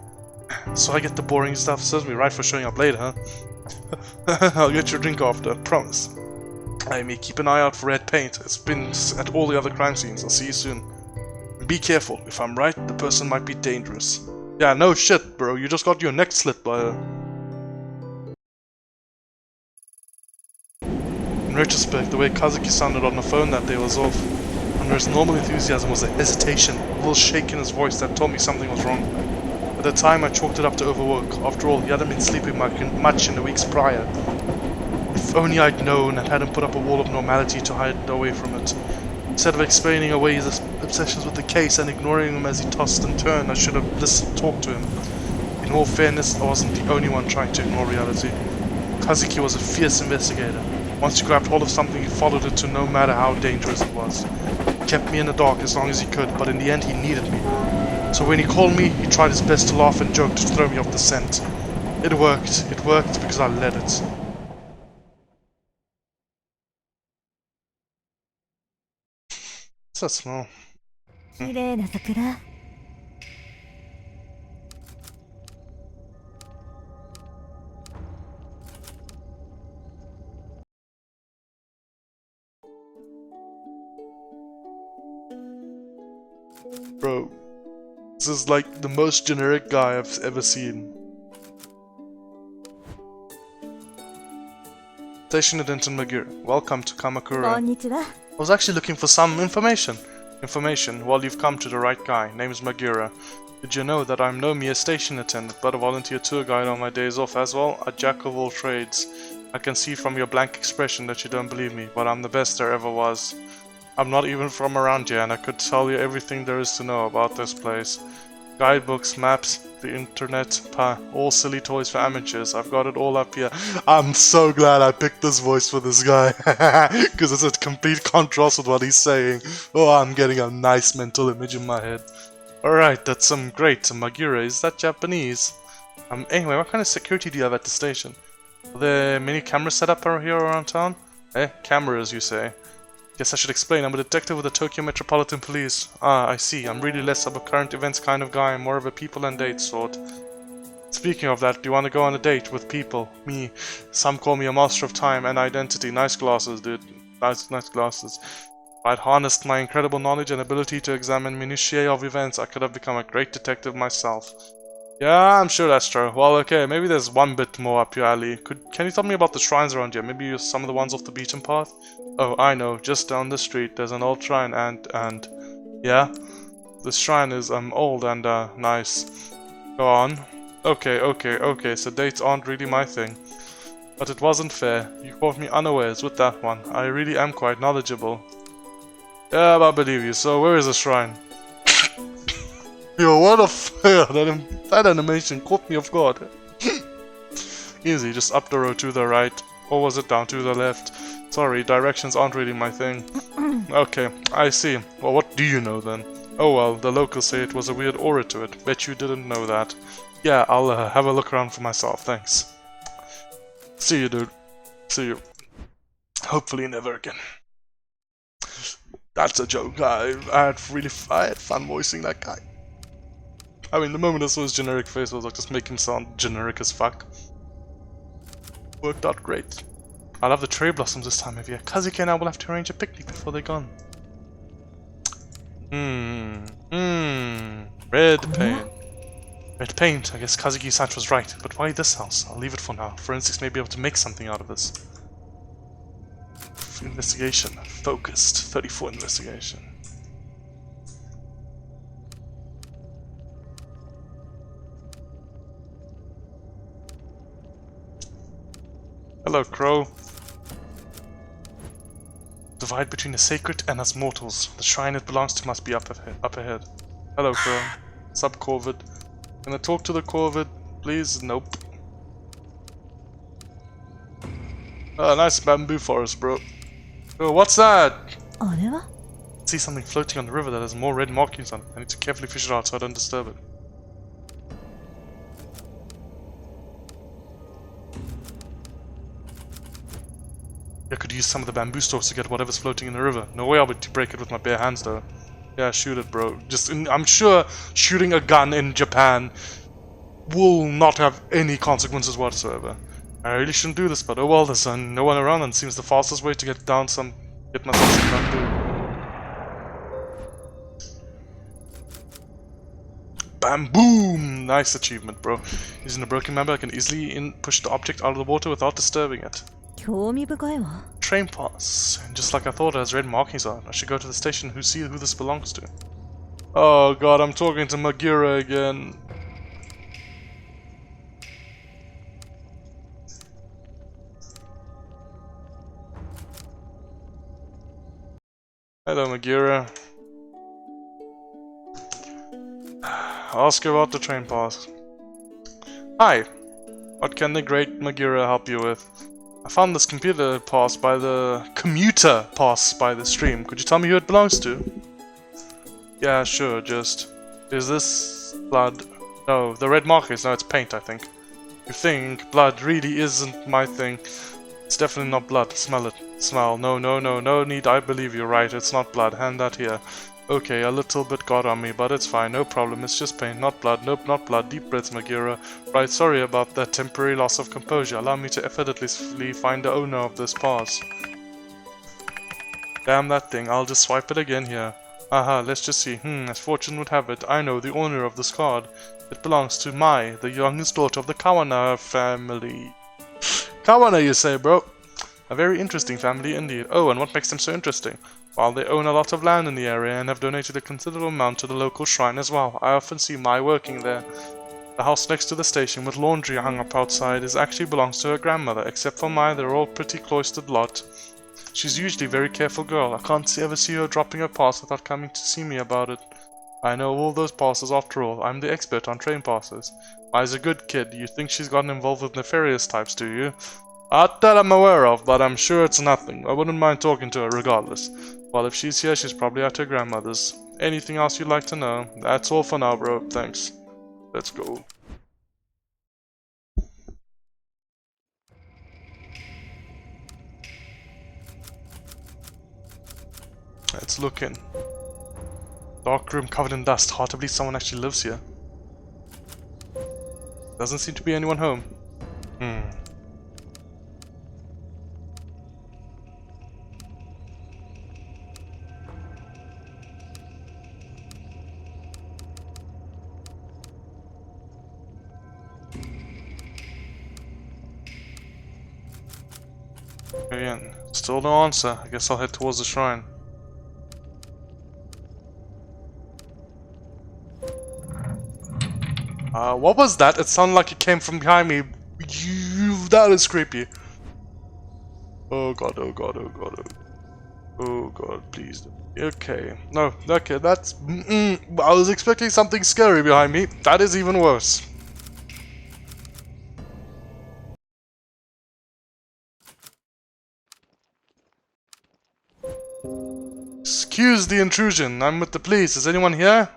A: So I get the boring stuff. Serves me right for showing up later, huh? I'll get your drink after, promise. Ayami, keep an eye out for red paint. It's been at all the other crime scenes. I'll see you soon. Be careful. If I'm right, the person might be dangerous. Yeah, no shit, bro. You just got your neck slit by her. In retrospect, the way Kazuki sounded on the phone that day was off. Under his normal enthusiasm was a hesitation, a little shake in his voice that told me something was wrong. At the time, I chalked it up to overwork. After all, he hadn't been sleeping much in the weeks prior. If only I'd known and hadn't put up a wall of normality to hide away from it. Instead of explaining away his obsessions with the case and ignoring him as he tossed and turned, I should have talked to him. In all fairness, I wasn't the only one trying to ignore reality. Kazuki was a fierce investigator. Once he grabbed hold of something, he followed it to no matter how dangerous it was. kept me in the dark as long as he could, but in the end he needed me. So when he called me, he tried his best to laugh and joke to throw me off the scent. It worked because I let it. What's that smell? Bro, this is like the most generic guy I've ever seen. Station Attendant Magura, welcome to Kamakura. I was actually looking for some information. Well, you've come to the right guy. Name is Magura. Did you know that I'm no mere station attendant, but a volunteer tour guide on my days off as well? A jack of all trades. I can see from your blank expression that you don't believe me, but I'm the best there ever was. I'm not even from around here, and I could tell you everything there is to know about this place. Guidebooks, maps, the internet, all silly toys for amateurs. I've got it all up here. I'm so glad I picked this voice for this guy, because it's a complete contrast with what he's saying. Oh, I'm getting a nice mental image in my head. Alright, that's great. Magura, is that Japanese? Anyway, what kind of security do you have at the station? Are there many cameras set up here around town? Cameras, you say? Guess I should explain. I'm a detective with the Tokyo Metropolitan Police. Ah, I see. I'm really less of a current events kind of guy. I'm more of a people and dates sort. Speaking of that, do you want to go on a date with people? Me. Some call me a master of time and identity. Nice glasses, dude. Nice glasses. If I'd harnessed my incredible knowledge and ability to examine minutiae of events, I could have become a great detective myself. Yeah, I'm sure that's true. Well, okay, maybe there's one bit more up your alley. Can you tell me about the shrines around here? Maybe some of the ones off the beaten path? Oh, I know. Just down the street, there's an old shrine and... Yeah? This shrine is, old and, nice. Go on. Okay, so dates aren't really my thing. But it wasn't fair. You caught me unawares with that one. I really am quite knowledgeable. Yeah, I believe you. So, where is the shrine? Yo, what a fair! That animation caught me off guard. Easy, just up the road to the right. Or was it down to the left? Sorry, directions aren't really my thing. Okay, I see. Well, what do you know then? Oh well, the locals say it was a weird aura to it. Bet you didn't know that. Yeah, I'll have a look around for myself, thanks. See you, dude. See you. Hopefully never again. That's a joke. I had fun voicing that guy. I mean, the moment I saw his generic face, I was like, just make him sound generic as fuck. Worked out great. I'll have the cherry blossoms this time of year. Kazuki and I will have to arrange a picnic before they're gone. Red paint. Red paint. I guess Kazuki-san was right. But why this house? I'll leave it for now. Forensics may be able to make something out of this. Investigation. Focused. 34 investigation. Hello, Crow. Divide between the sacred and us mortals. The shrine it belongs to must be up ahead. Hello, Crow. Sub Corvid. Can I talk to the Corvid, please? Nope. Nice bamboo forest, bro. Oh, what's that? I see something floating on the river that has more red markings on it. I need to carefully fish it out so I don't disturb it. I could use some of the bamboo stalks to get whatever's floating in the river. No way I'll be to break it with my bare hands though. Yeah, shoot it, bro. I'm sure shooting a gun in Japan will not have any consequences whatsoever. I really shouldn't do this, but oh well, there's no one around and seems the fastest way to get myself some bamboo. Bamboom! Nice achievement, bro. Using a broken member, I can easily push the object out of the water without disturbing it. Train pass. And just like I thought, it has red markings on it. I should go to the station and see who this belongs to. Oh god, I'm talking to Magura again. Hello, Magura. Ask her about the train pass. Hi. What can the great Magura help you with? I found this commuter pass by the stream. Could you tell me who it belongs to? Yeah, sure, just... Is this blood? No, the red markers. No, it's paint, I think. You think blood really isn't my thing. It's definitely not blood. Smell it. Smell. No, no, no, no need. I believe you're right. It's not blood. Hand that here. Okay, a little bit got on me, but it's fine. No problem. It's just paint. Not blood. Nope, not blood. Deep breaths, Magira. Right, sorry about that temporary loss of composure. Allow me to effortlessly find the owner of this pass. Damn that thing. I'll just swipe it again here. Aha, let's just see. As fortune would have it, I know the owner of this card. It belongs to Mai, the youngest daughter of the Kawana family. Kawana, you say, bro? A very interesting family indeed. Oh, and what makes them so interesting? While they own a lot of land in the area and have donated a considerable amount to the local shrine as well, I often see Mai working there. The house next to the station with laundry hung up outside actually belongs to her grandmother. Except for Mai, they're all pretty cloistered lot. She's usually a very careful girl. I can't ever see her dropping her pass without coming to see me about it. I know all those passes after all. I'm the expert on train passes. Mai's a good kid. You think she's gotten involved with nefarious types, do you? Not that I'm aware of, but I'm sure it's nothing. I wouldn't mind talking to her regardless. Well, if she's here, she's probably at her grandmother's. Anything else you'd like to know? That's all for now, bro. Thanks. Let's go. Let's look in. Dark room covered in dust. Hard to believe someone actually lives here. Doesn't seem to be anyone home. Again, still no answer. I guess I'll head towards the shrine. What was that? It sounded like it came from behind me. That is creepy. Oh god, oh god, oh god, oh god, please. Okay, no, okay, that's... I was expecting something scary behind me. That is even worse. Excuse the intrusion. I'm with the police. Is anyone here?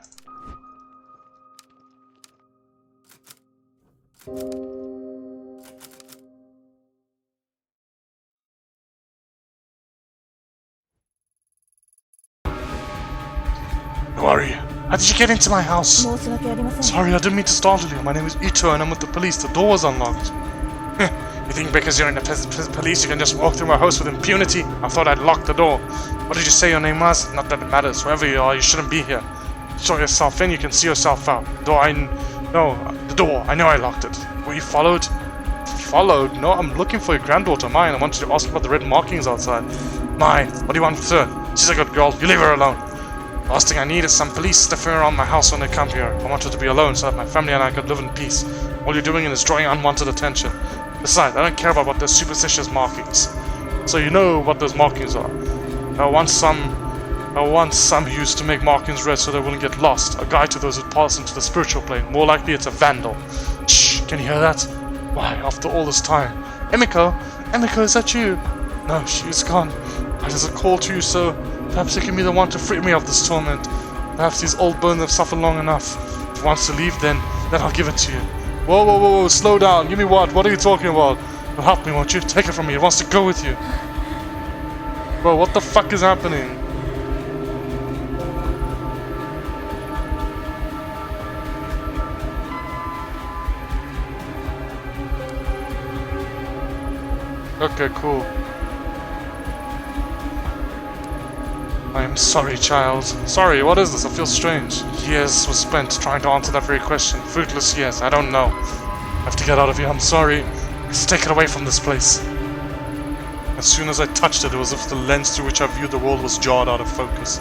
A: Who are you? How did you get into my house? Sorry, I didn't mean to startle you. My name is Ito and I'm with the police. The door was unlocked. You think because you're in the police you can just walk through my house with impunity? I thought I'd locked the door. What did you say your name was? Not that it matters. Whoever you are, you shouldn't be here. Show yourself in, you can see yourself out. The door. I know I locked it. Were you followed? Followed? No, I'm looking for your granddaughter, Mai, and I wanted to ask about the red markings outside. Mai, what do you want with her? She's a good girl. You leave her alone. Last thing I need is some police sniffing around my house when they come here. I want her to be alone so that my family and I could live in peace. All you're doing is drawing unwanted attention. Besides, I don't care about those superstitious markings. So you know what those markings are. I want some used to make markings red so they wouldn't get lost. A guide to those who pass into the spiritual plane. More likely it's a vandal. Shh, can you hear that? Why, after all this time? Emiko? Emiko, is that you? No, she's gone. I just a call to you, so perhaps you can be the one to free me of this torment. Perhaps these old bones have suffered long enough. If you want to leave, then I'll give it to you. Whoa, whoa, whoa, whoa, slow down. Give me what? What are you talking about? You'll help me, won't you? Take it from me. It wants to go with you. Bro, what the fuck is happening? Okay, cool. I am sorry, child. Sorry, what is this? I feel strange. Years was spent trying to answer that very question. Fruitless years, I don't know. I have to get out of here, I'm sorry. Let's take it away from this place. As soon as I touched it, it was as if the lens through which I viewed the world was jarred out of focus.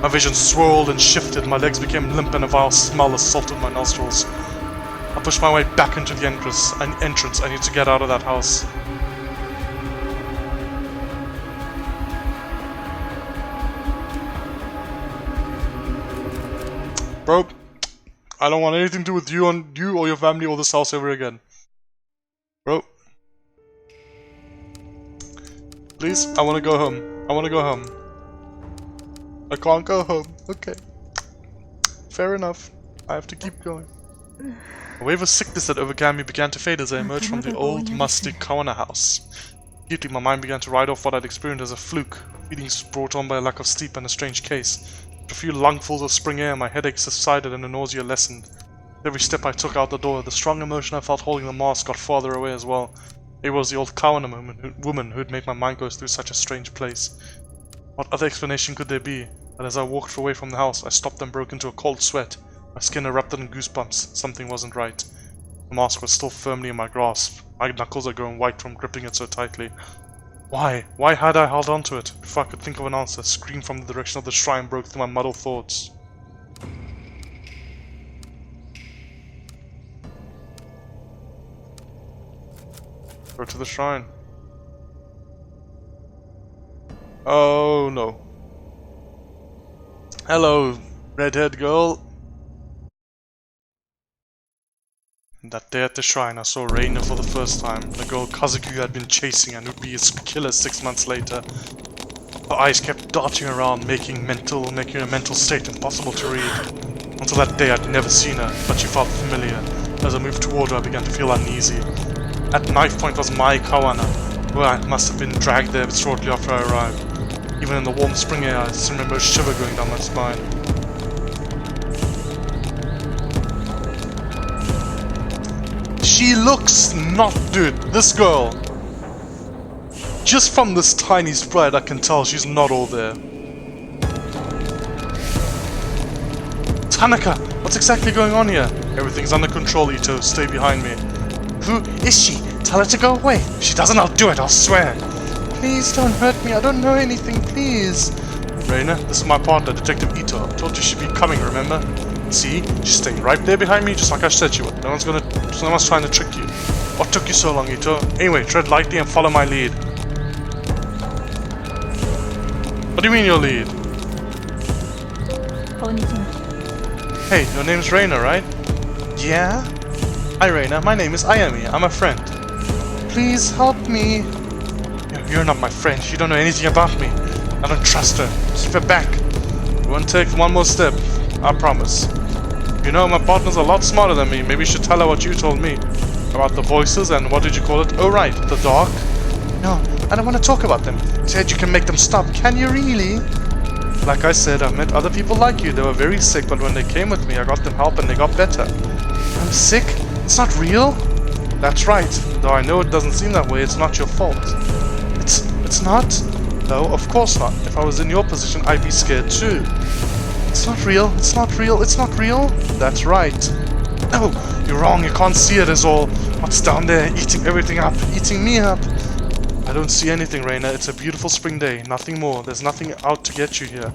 A: My vision swirled and shifted, my legs became limp and a vile smell assaulted my nostrils. I pushed my way back into the entrance. I need to get out of that house. Bro, I don't want anything to do with you or your family or this house ever again. Bro. Please, I want to go home. I want to go home. I can't go home. Okay. fair enough. I have to keep going. A wave of sickness that overcame me began to fade as I emerged from the old, musty Kawana house. Immediately my mind began to write off what I'd experienced as a fluke, feelings brought on by a lack of sleep and a strange case. After a few lungfuls of spring air, my headache subsided and the nausea lessened. With every step I took out the door, the strong emotion I felt holding the mask got farther away as well. It was the old Kawana woman who had made my mind go through such a strange place. What other explanation could there be? But as I walked away from the house, I stopped and broke into a cold sweat. My skin erupted in goosebumps. Something wasn't right. The mask was still firmly in my grasp. My knuckles are going white from gripping it so tightly. Why? Why had I held on to it? Before I could think of an answer, a scream from the direction of the shrine broke through my muddled thoughts. Go to the shrine. Oh no. Hello, redhead girl. That day at the shrine, I saw Reina for the first time, the girl Kazuku had been chasing and would be his killer 6 months later. Her eyes kept darting around, making a mental state impossible to read. Until that day, I'd never seen her, but she felt familiar. As I moved toward her, I began to feel uneasy. At knife point was my Kawana, where I must have been dragged there shortly after I arrived. Even in the warm spring air, I still remember a shiver going down my spine. She looks not dude, this girl. Just from this tiny sprite I can tell she's not all there. Tanaka, what's exactly going on here? Everything's under control, Ito, stay behind me. Who is she? Tell her to go away. If she doesn't, I'll do it, I'll swear. Please don't hurt me, I don't know anything, please. Reina, this is my partner, Detective Ito. I told you she'd be coming, remember? See? She's staying right there behind me, just like I said she would. No one's trying to trick you. What took you so long, Ito? Anyway, tread lightly and follow my lead. What do you mean your lead? Hey, your name's Reina, right? Yeah? Hi Reina, my name is Ayami, I'm a friend. Please help me. You're not my friend, you don't know anything about me. I don't trust her. Step back. You won't take one more step, I promise. You know, my partner's a lot smarter than me. Maybe you should tell her what you told me. About the voices and what did you call it? Oh right, the dark. No, I don't want to talk about them. You said you can make them stop. Can you really? Like I said, I've met other people like you. They were very sick, but when they came with me, I got them help and they got better. I'm sick? It's not real? That's right. Though I know it doesn't seem that way, it's not your fault. It's not? No, of course not. If I was in your position, I'd be scared too. It's not real, it's not real, it's not real? That's right. No, you're wrong, you can't see it as all. What's down there, eating everything up, eating me up? I don't see anything, Reina. It's a beautiful spring day, nothing more. There's nothing out to get you here.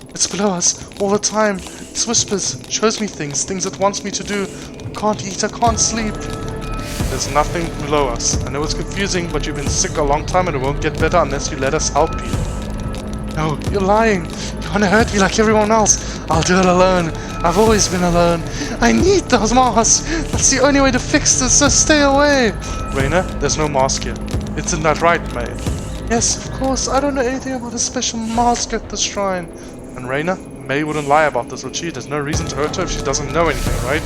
A: It's below us, all the time. It whispers, shows me things it wants me to do. I can't eat, I can't sleep. There's nothing below us. I know it's confusing, but you've been sick a long time and it won't get better unless you let us help you. No, you're lying. You want to hurt me like everyone else. I'll do it alone. I've always been alone. I need those masks. That's the only way to fix this, so stay away. Reina, there's no mask here. Isn't that right, May? Yes, of course. I don't know anything about a special mask at the shrine. And Reina, May wouldn't lie about this, would she? There's no reason to hurt her if she doesn't know anything, right?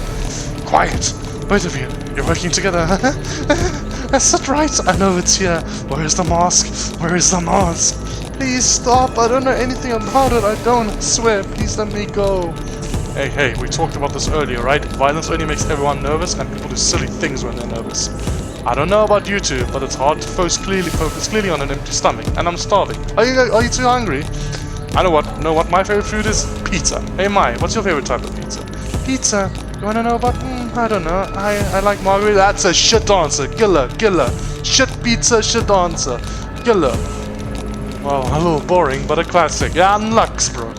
A: Quiet. Both of you. You're working together. That's not right. I know it's here. Where is the mask? Where is the mask? Please stop, I don't know anything about it, I don't, I swear, please let me go. Hey, we talked about this earlier, right? Violence only makes everyone nervous and people do silly things when they're nervous. I don't know about you two, but it's hard to focus clearly on an empty stomach, and I'm starving. Are you too hungry? I know what my favorite food is? Pizza. Hey Mai, what's your favorite type of pizza? Pizza? You wanna know about, I don't know, I like margarita. That's a shit answer, killer. Shit pizza, shit answer, killer. Well, a little boring, but a classic. Yeah, Lux, bro.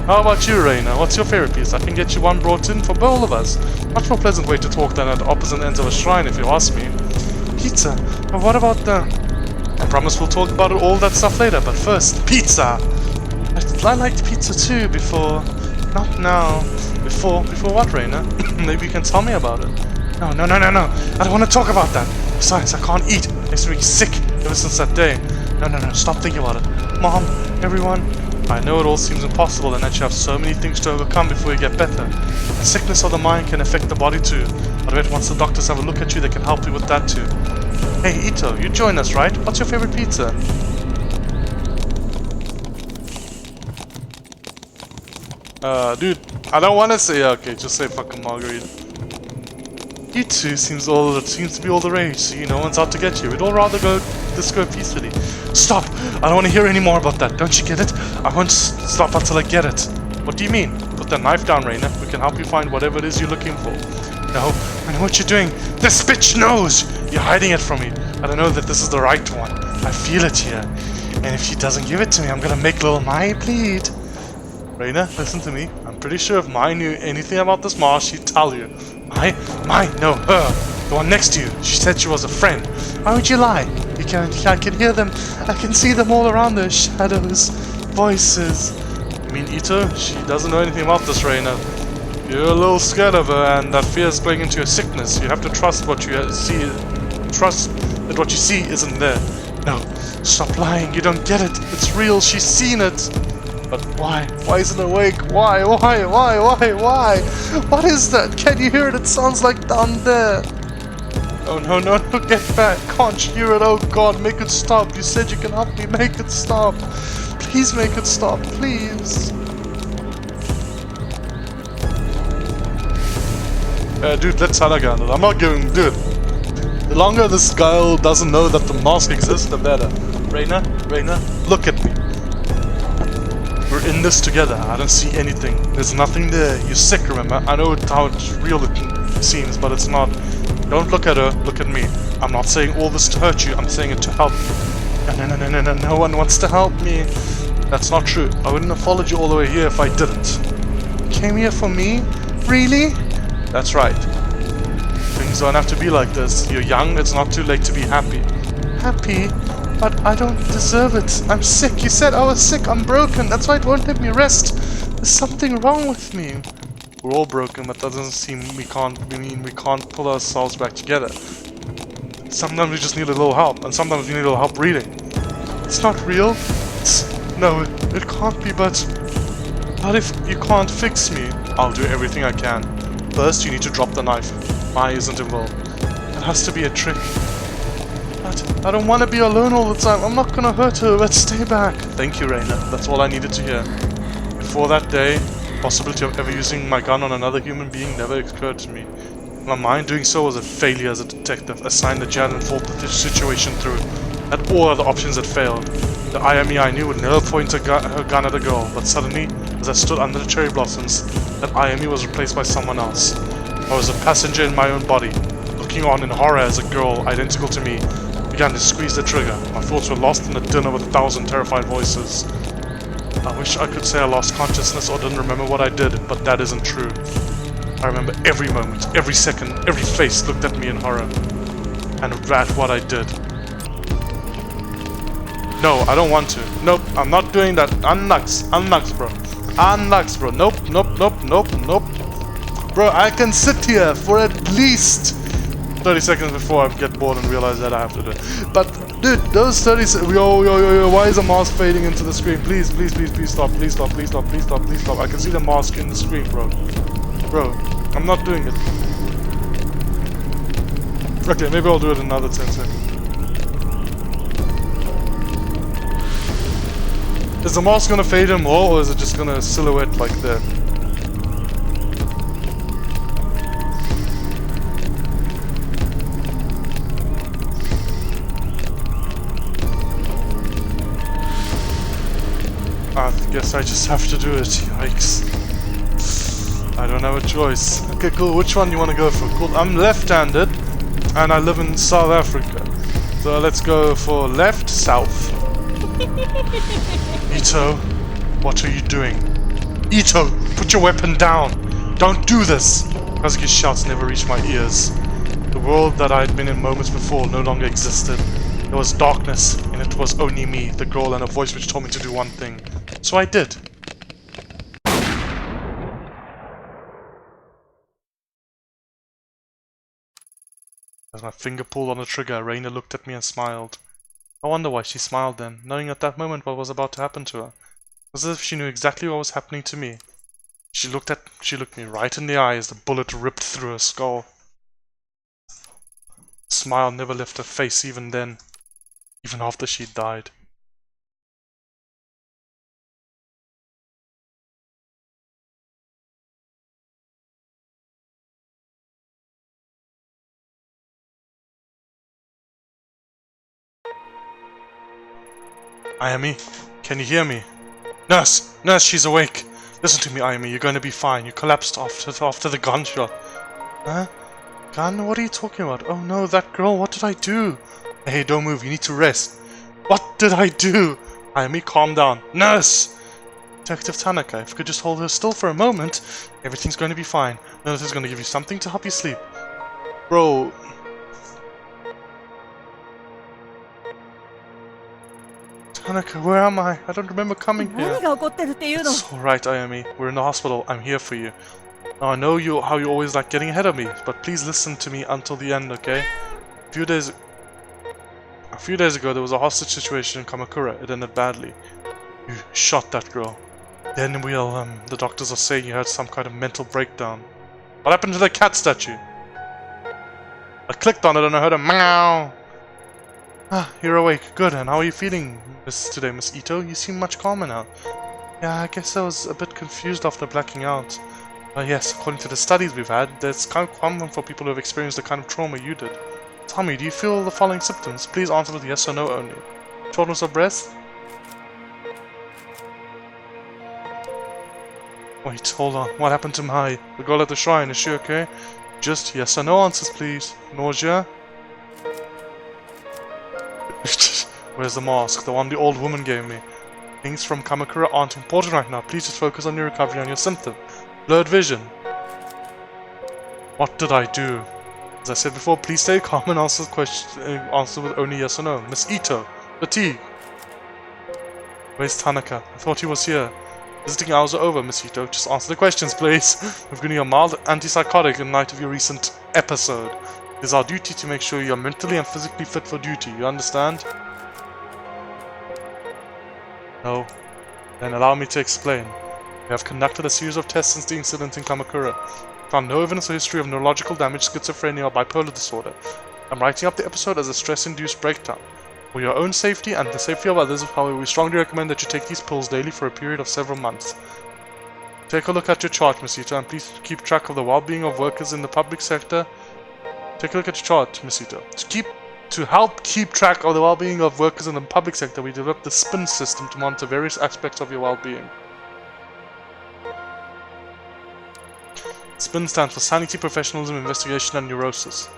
A: How about you, Reina? What's your favorite piece? I can get you one brought in for all of us. Much more pleasant way to talk than at opposite ends of a shrine, if you ask me. Pizza? But what about the... I promise we'll talk about all that stuff later, but first, pizza! I liked pizza too before... Not now. Before what, Reina? Maybe you can tell me about it. No. I don't want to talk about that. Besides, I can't eat. It makes me sick ever since that day. No, stop thinking about it. Mom, everyone, I know it all seems impossible and that you have so many things to overcome before you get better. The sickness of the mind can affect the body too. But I bet once the doctors have a look at you, they can help you with that too. Hey Ito, you join us, right? What's your favorite pizza? Dude, I don't want to say okay, just say fucking margarita. You two seems to be all the rage, so no one's out to get you. We'd all rather go peacefully. Stop! I don't want to hear any more about that. Don't you get it? I won't stop until I get it. What do you mean? Put the knife down, Reina. We can help you find whatever it is you're looking for. No, I know what you're doing. This bitch knows! You're hiding it from me. I don't know that this is the right one. I feel it here. And if she doesn't give it to me, I'm gonna make little Mai bleed. Reina, listen to me. I'm pretty sure if Mai knew anything about this mask, she'd tell you. Mai, no, her. The one next to you. She said she was a friend. Why would you lie? I can hear them. I can see them all around her. Shadows, voices. You mean Ito? She doesn't know anything about this, Reina. You're a little scared of her, and that fear is playing into your sickness. You have to trust what you see. Trust that what you see isn't there. No, stop lying. You don't get it. It's real. She's seen it. But why? Why isn't it awake? Why? What is that? Can you hear it? It sounds like down there. Oh no, get back. Can't you hear it? Oh god, make it stop. You said you can help me. Make it stop. Please make it stop, please. Dude, let's Hanagan it. I'm not giving... Dude. The longer this girl doesn't know that the mask exists, the better. Reina, look at me. We're in this together. I don't see anything. There's nothing there. You're sick, remember? I know how real it seems, but it's not. Don't look at her. Look at me. I'm not saying all this to hurt you. I'm saying it to help you. No. No one wants to help me. That's not true. I wouldn't have followed you all the way here if I didn't. You came here for me? Really? That's right. Things don't have to be like this. You're young. It's not too late to be happy. Happy? But I don't deserve it. I'm sick. You said I was sick. I'm broken. That's why it won't let me rest. There's something wrong with me. We're all broken, but that doesn't mean we can't pull ourselves back together. Sometimes we just need a little help, and sometimes we need a little help reading. It's not real. No, it can't be, but if you can't fix me, I'll do everything I can. First, you need to drop the knife. Mai isn't involved. It has to be a trick. But I don't want to be alone all the time. I'm not gonna hurt her, but stay back. Thank you, Reina. That's all I needed to hear. Before that day, the possibility of ever using my gun on another human being never occurred to me. In my mind, doing so was a failure as a detective, a sign that Jan had thought the situation through. Had all other options had failed. The IME I knew would never point her gun at a girl, but suddenly, as I stood under the cherry blossoms, that IME was replaced by someone else. I was a passenger in my own body, looking on in horror as a girl identical to me began to squeeze the trigger. My thoughts were lost in a din of 1,000 terrified voices. I wish I could say I lost consciousness or didn't remember what I did, but that isn't true. I remember every moment, every second, every face looked at me in horror. And that's what I did. No, I don't want to. Nope, I'm not doing that. Unlux, bro. Unlux, bro. Nope. Bro, I can sit here for at least 30 seconds before I get bored and realize that I have to do it. But, dude, those 30 seconds... Yo, why is the mask fading into the screen? Please stop. I can see the mask in the screen, bro. Bro, I'm not doing it. Okay, maybe I'll do it in another 10 seconds. Is the mask gonna fade in more, or is it just gonna silhouette like that? I guess I just have to do it. Yikes. I don't have a choice. Okay, cool. Which one do you want to go for? Cool. I'm left-handed, and I live in South Africa. So let's go for left, south. Ito, what are you doing? Ito, put your weapon down. Don't do this. Kazuki's shouts never reached my ears. The world that I had been in moments before no longer existed. There was darkness, and it was only me, the girl, and a voice which told me to do one thing. So I did. As my finger pulled on the trigger, Reina looked at me and smiled. I wonder why she smiled then, knowing at that moment what was about to happen to her. as if she knew exactly what was happening to me. She looked me right in the eye as the bullet ripped through her skull. The smile never left her face even then, even after she died. Ayami, can you hear me? Nurse! Nurse, she's awake! Listen to me, Ayami, you're going to be fine. You collapsed after the gunshot. Huh? Gun? What are you talking about? Oh no, that girl, what did I do? Hey, don't move, you need to rest. What did I do? Ayami, calm down. Nurse! Detective Tanaka, if you could just hold her still for a moment, everything's going to be fine. Nurse is going to give you something to help you sleep. Bro... Tanaka, where am I? I don't remember coming here. It's alright, Ayami. We're in the hospital. I'm here for you. Now, I know how you always like getting ahead of me, but please listen to me until the end, okay? A few days ago, there was a hostage situation in Kamakura. It ended badly. You shot that girl. Then the doctors are saying you had some kind of mental breakdown. What happened to the cat statue? I clicked on it and I heard a meow. Ah, you're awake. Good. And how are you feeling today, Miss Ito? You seem much calmer now. Yeah, I guess I was a bit confused after blacking out. Yes, according to the studies we've had, it's kind of common for people who have experienced the kind of trauma you did. Tell me, do you feel the following symptoms? Please answer with yes or no only. Shortness of breath? Wait, hold on. What happened to the girl at the shrine? Is she okay? Just yes or no answers, please. Nausea? Where's the mask? The one the old woman gave me. Things from Kamakura aren't important right now. Please just focus on your recovery and your symptom. Blurred vision. What did I do? As I said before, please stay calm and answer with only yes or no. Miss Ito. Fatigue. Where's Tanaka? I thought he was here. Visiting hours are over, Miss Ito. Just answer the questions, please. We've given you a mild antipsychotic in light of your recent episode. It is our duty to make sure you are mentally and physically fit for duty. You understand? No. Then allow me to explain. We have conducted a series of tests since the incident in Kamakura. Found no evidence or history of neurological damage, schizophrenia, or bipolar disorder. I'm writing up the episode as a stress-induced breakdown. For your own safety and the safety of others, however, we strongly recommend that you take these pills daily for a period of several months. Take a look at your chart, Miss Ito, and please keep track of the well-being of workers in the public sector. Take a look at your chart, Miss Ito. To help keep track of the well-being of workers in the public sector, we developed the SPIN system to monitor various aspects of your well-being. SPIN stands for Sanity, Professionalism, Investigation, and Neurosis.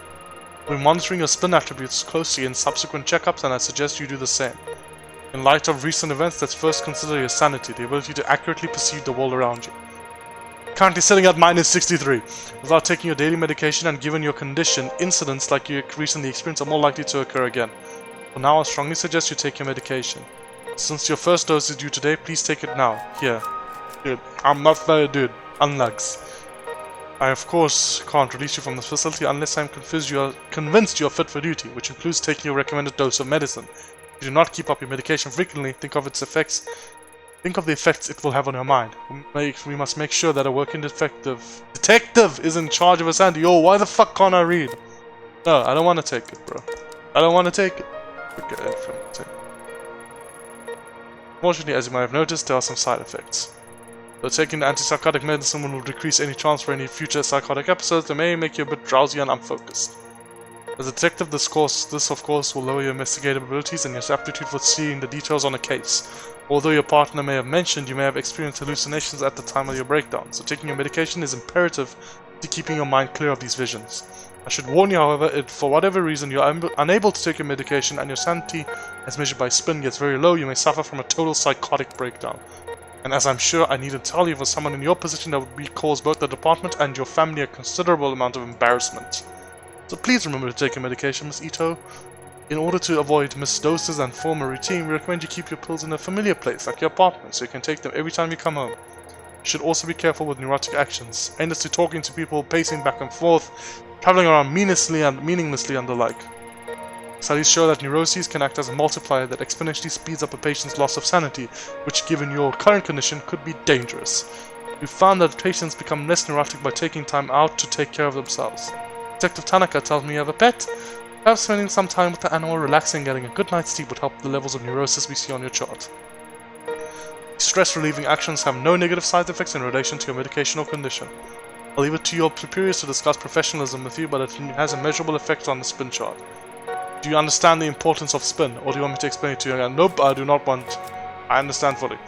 A: We're monitoring your SPIN attributes closely in subsequent checkups, and I suggest you do the same. In light of recent events, let's first consider your sanity, the ability to accurately perceive the world around you. Currently sitting at -63. Without taking your daily medication and given your condition, incidents like you recently experienced are more likely to occur again. For now, I strongly suggest you take your medication. Since your first dose is due today, please take it now. Here. Dude, I'm not very dude. Unlugs. I of course can't release you from this facility unless I'm convinced you are fit for duty, which includes taking your recommended dose of medicine. If you do not keep up your medication frequently, think of the effects it will have on your mind. We must make sure that a working detective is in charge of us, Andy. Yo, why the fuck can't I read? No, I don't want to take it, bro. I don't want to take it. Okay, Fortunately, as you might have noticed, there are some side effects. Though taking the antipsychotic medicine will decrease any chance for any future psychotic episodes, they may make you a bit drowsy and unfocused. As a detective, this of course will lower your investigative abilities and your aptitude for seeing the details on a case. Although your partner may have mentioned you may have experienced hallucinations at the time of your breakdown, so taking your medication is imperative to keeping your mind clear of these visions. I should warn you, however, if for whatever reason you are unable to take your medication and your sanity, as measured by SPIN, gets very low, you may suffer from a total psychotic breakdown. And as I'm sure I need to tell you, for someone in your position, that would cause both the department and your family a considerable amount of embarrassment. So please remember to take your medication, Miss Ito. In order to avoid missed doses and form a routine, we recommend you keep your pills in a familiar place, like your apartment, so you can take them every time you come home. You should also be careful with neurotic actions, endlessly talking to people, pacing back and forth, traveling around meaninglessly and the like. Studies show that neuroses can act as a multiplier that exponentially speeds up a patient's loss of sanity, which given your current condition could be dangerous. We found that patients become less neurotic by taking time out to take care of themselves. Detective Tanaka tells me you have a pet. Perhaps spending some time with the animal, relaxing and getting a good night's sleep would help the levels of neurosis we see on your chart. Stress-relieving actions have no negative side effects in relation to your medication or condition. I'll leave it to your superiors to discuss professionalism with you, but it has a measurable effect on the spin chart. Do you understand the importance of spin, or do you want me to explain it to you again? Nope, I do not want. I understand fully.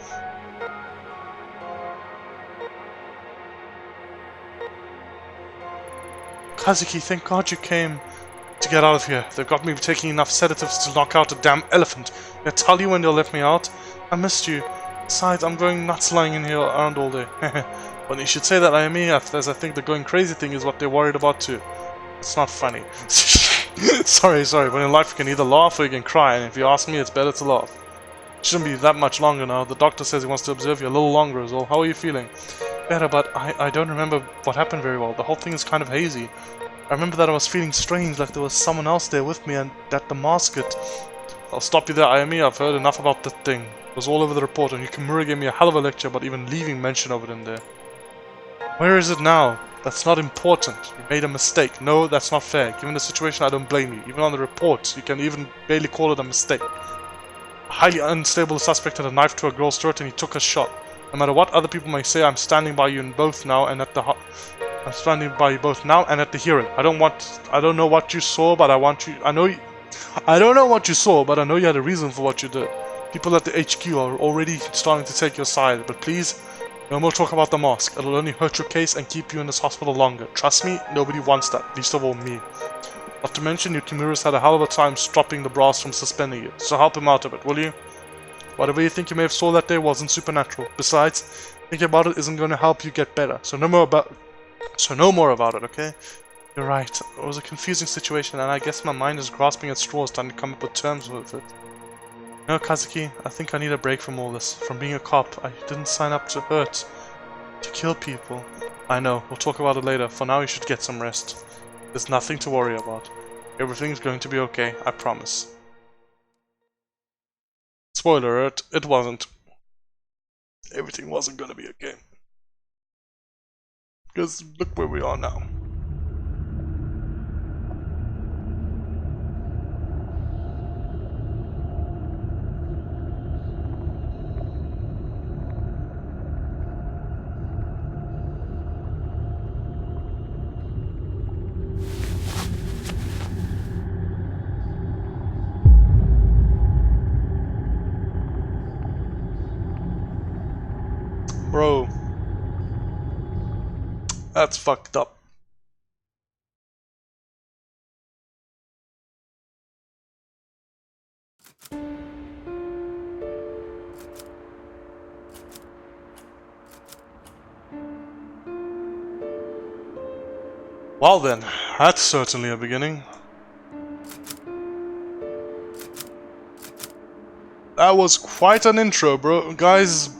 A: Kazuki, thank God you came to get out of here. They've got me taking enough sedatives to knock out a damn elephant. I'll tell you when they'll let me out. I missed you. Besides, I'm going nuts lying in here around all day. But you should say that I am me, as I think the going crazy thing is what they're worried about too. It's not funny. sorry, but in life you can either laugh or you can cry, and if you ask me, it's better to laugh. It shouldn't be that much longer now. The doctor says he wants to observe you a little longer as well. How are you feeling? Better, but I don't remember what happened very well. The whole thing is kind of hazy. I remember that I was feeling strange, like there was someone else there with me, and that the mascot. I'll stop you there, Ayami. I've heard enough about that thing. It was all over the report, and Yukimura gave me a hell of a lecture about even leaving mention of it in there. Where is it now? That's not important. You made a mistake. No, that's not fair. Given the situation, I don't blame you. Even on the report, you can even barely call it a mistake. A highly unstable suspect had a knife to a girl's throat, and he took a shot. No matter what other people may say, I'm standing by you in both now and at the I'm standing by you both now and at the hearing. I don't know what you saw, but I want you. I don't know what you saw, but I know you had a reason for what you did. People at the HQ are already starting to take your side, but please, no more talk about the mask. It'll only hurt your case and keep you in this hospital longer. Trust me, nobody wants that, least of all me. Not to mention, Yukimura's had a hell of a time stopping the brass from suspending you, so help him out a bit, will you? Whatever you think you may have saw that day wasn't supernatural. Besides, thinking about it isn't going to help you get better, so no more about it, okay? You're right, it was a confusing situation, and I guess my mind is grasping at straws trying to come up with terms with it. You know, Kazuki, I think I need a break from all this. From being a cop, I didn't sign up to hurt, to kill people. I know, we'll talk about it later. For now, you should get some rest. There's nothing to worry about. Everything's going to be okay, I promise. Spoiler alert, it wasn't. Everything wasn't gonna be okay. Because look where we are now. Bro, that's fucked up. Well then, that's certainly a beginning. That was quite an intro, bro, guys.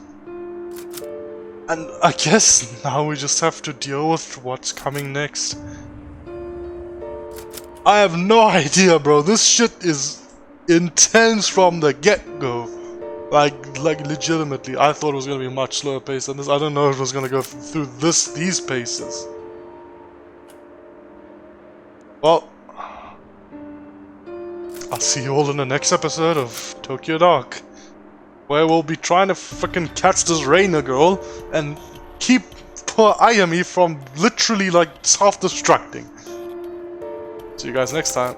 A: And I guess now we just have to deal with what's coming next. I have no idea, bro. This shit is intense from the get-go. Like legitimately. I thought it was gonna be a much slower pace than this. I don't know if it was gonna go through these paces. Well, I'll see you all in the next episode of Tokyo Dark, where we'll be trying to frickin' catch this Reina girl and keep poor Ayami from literally like self-destructing. See you guys next time.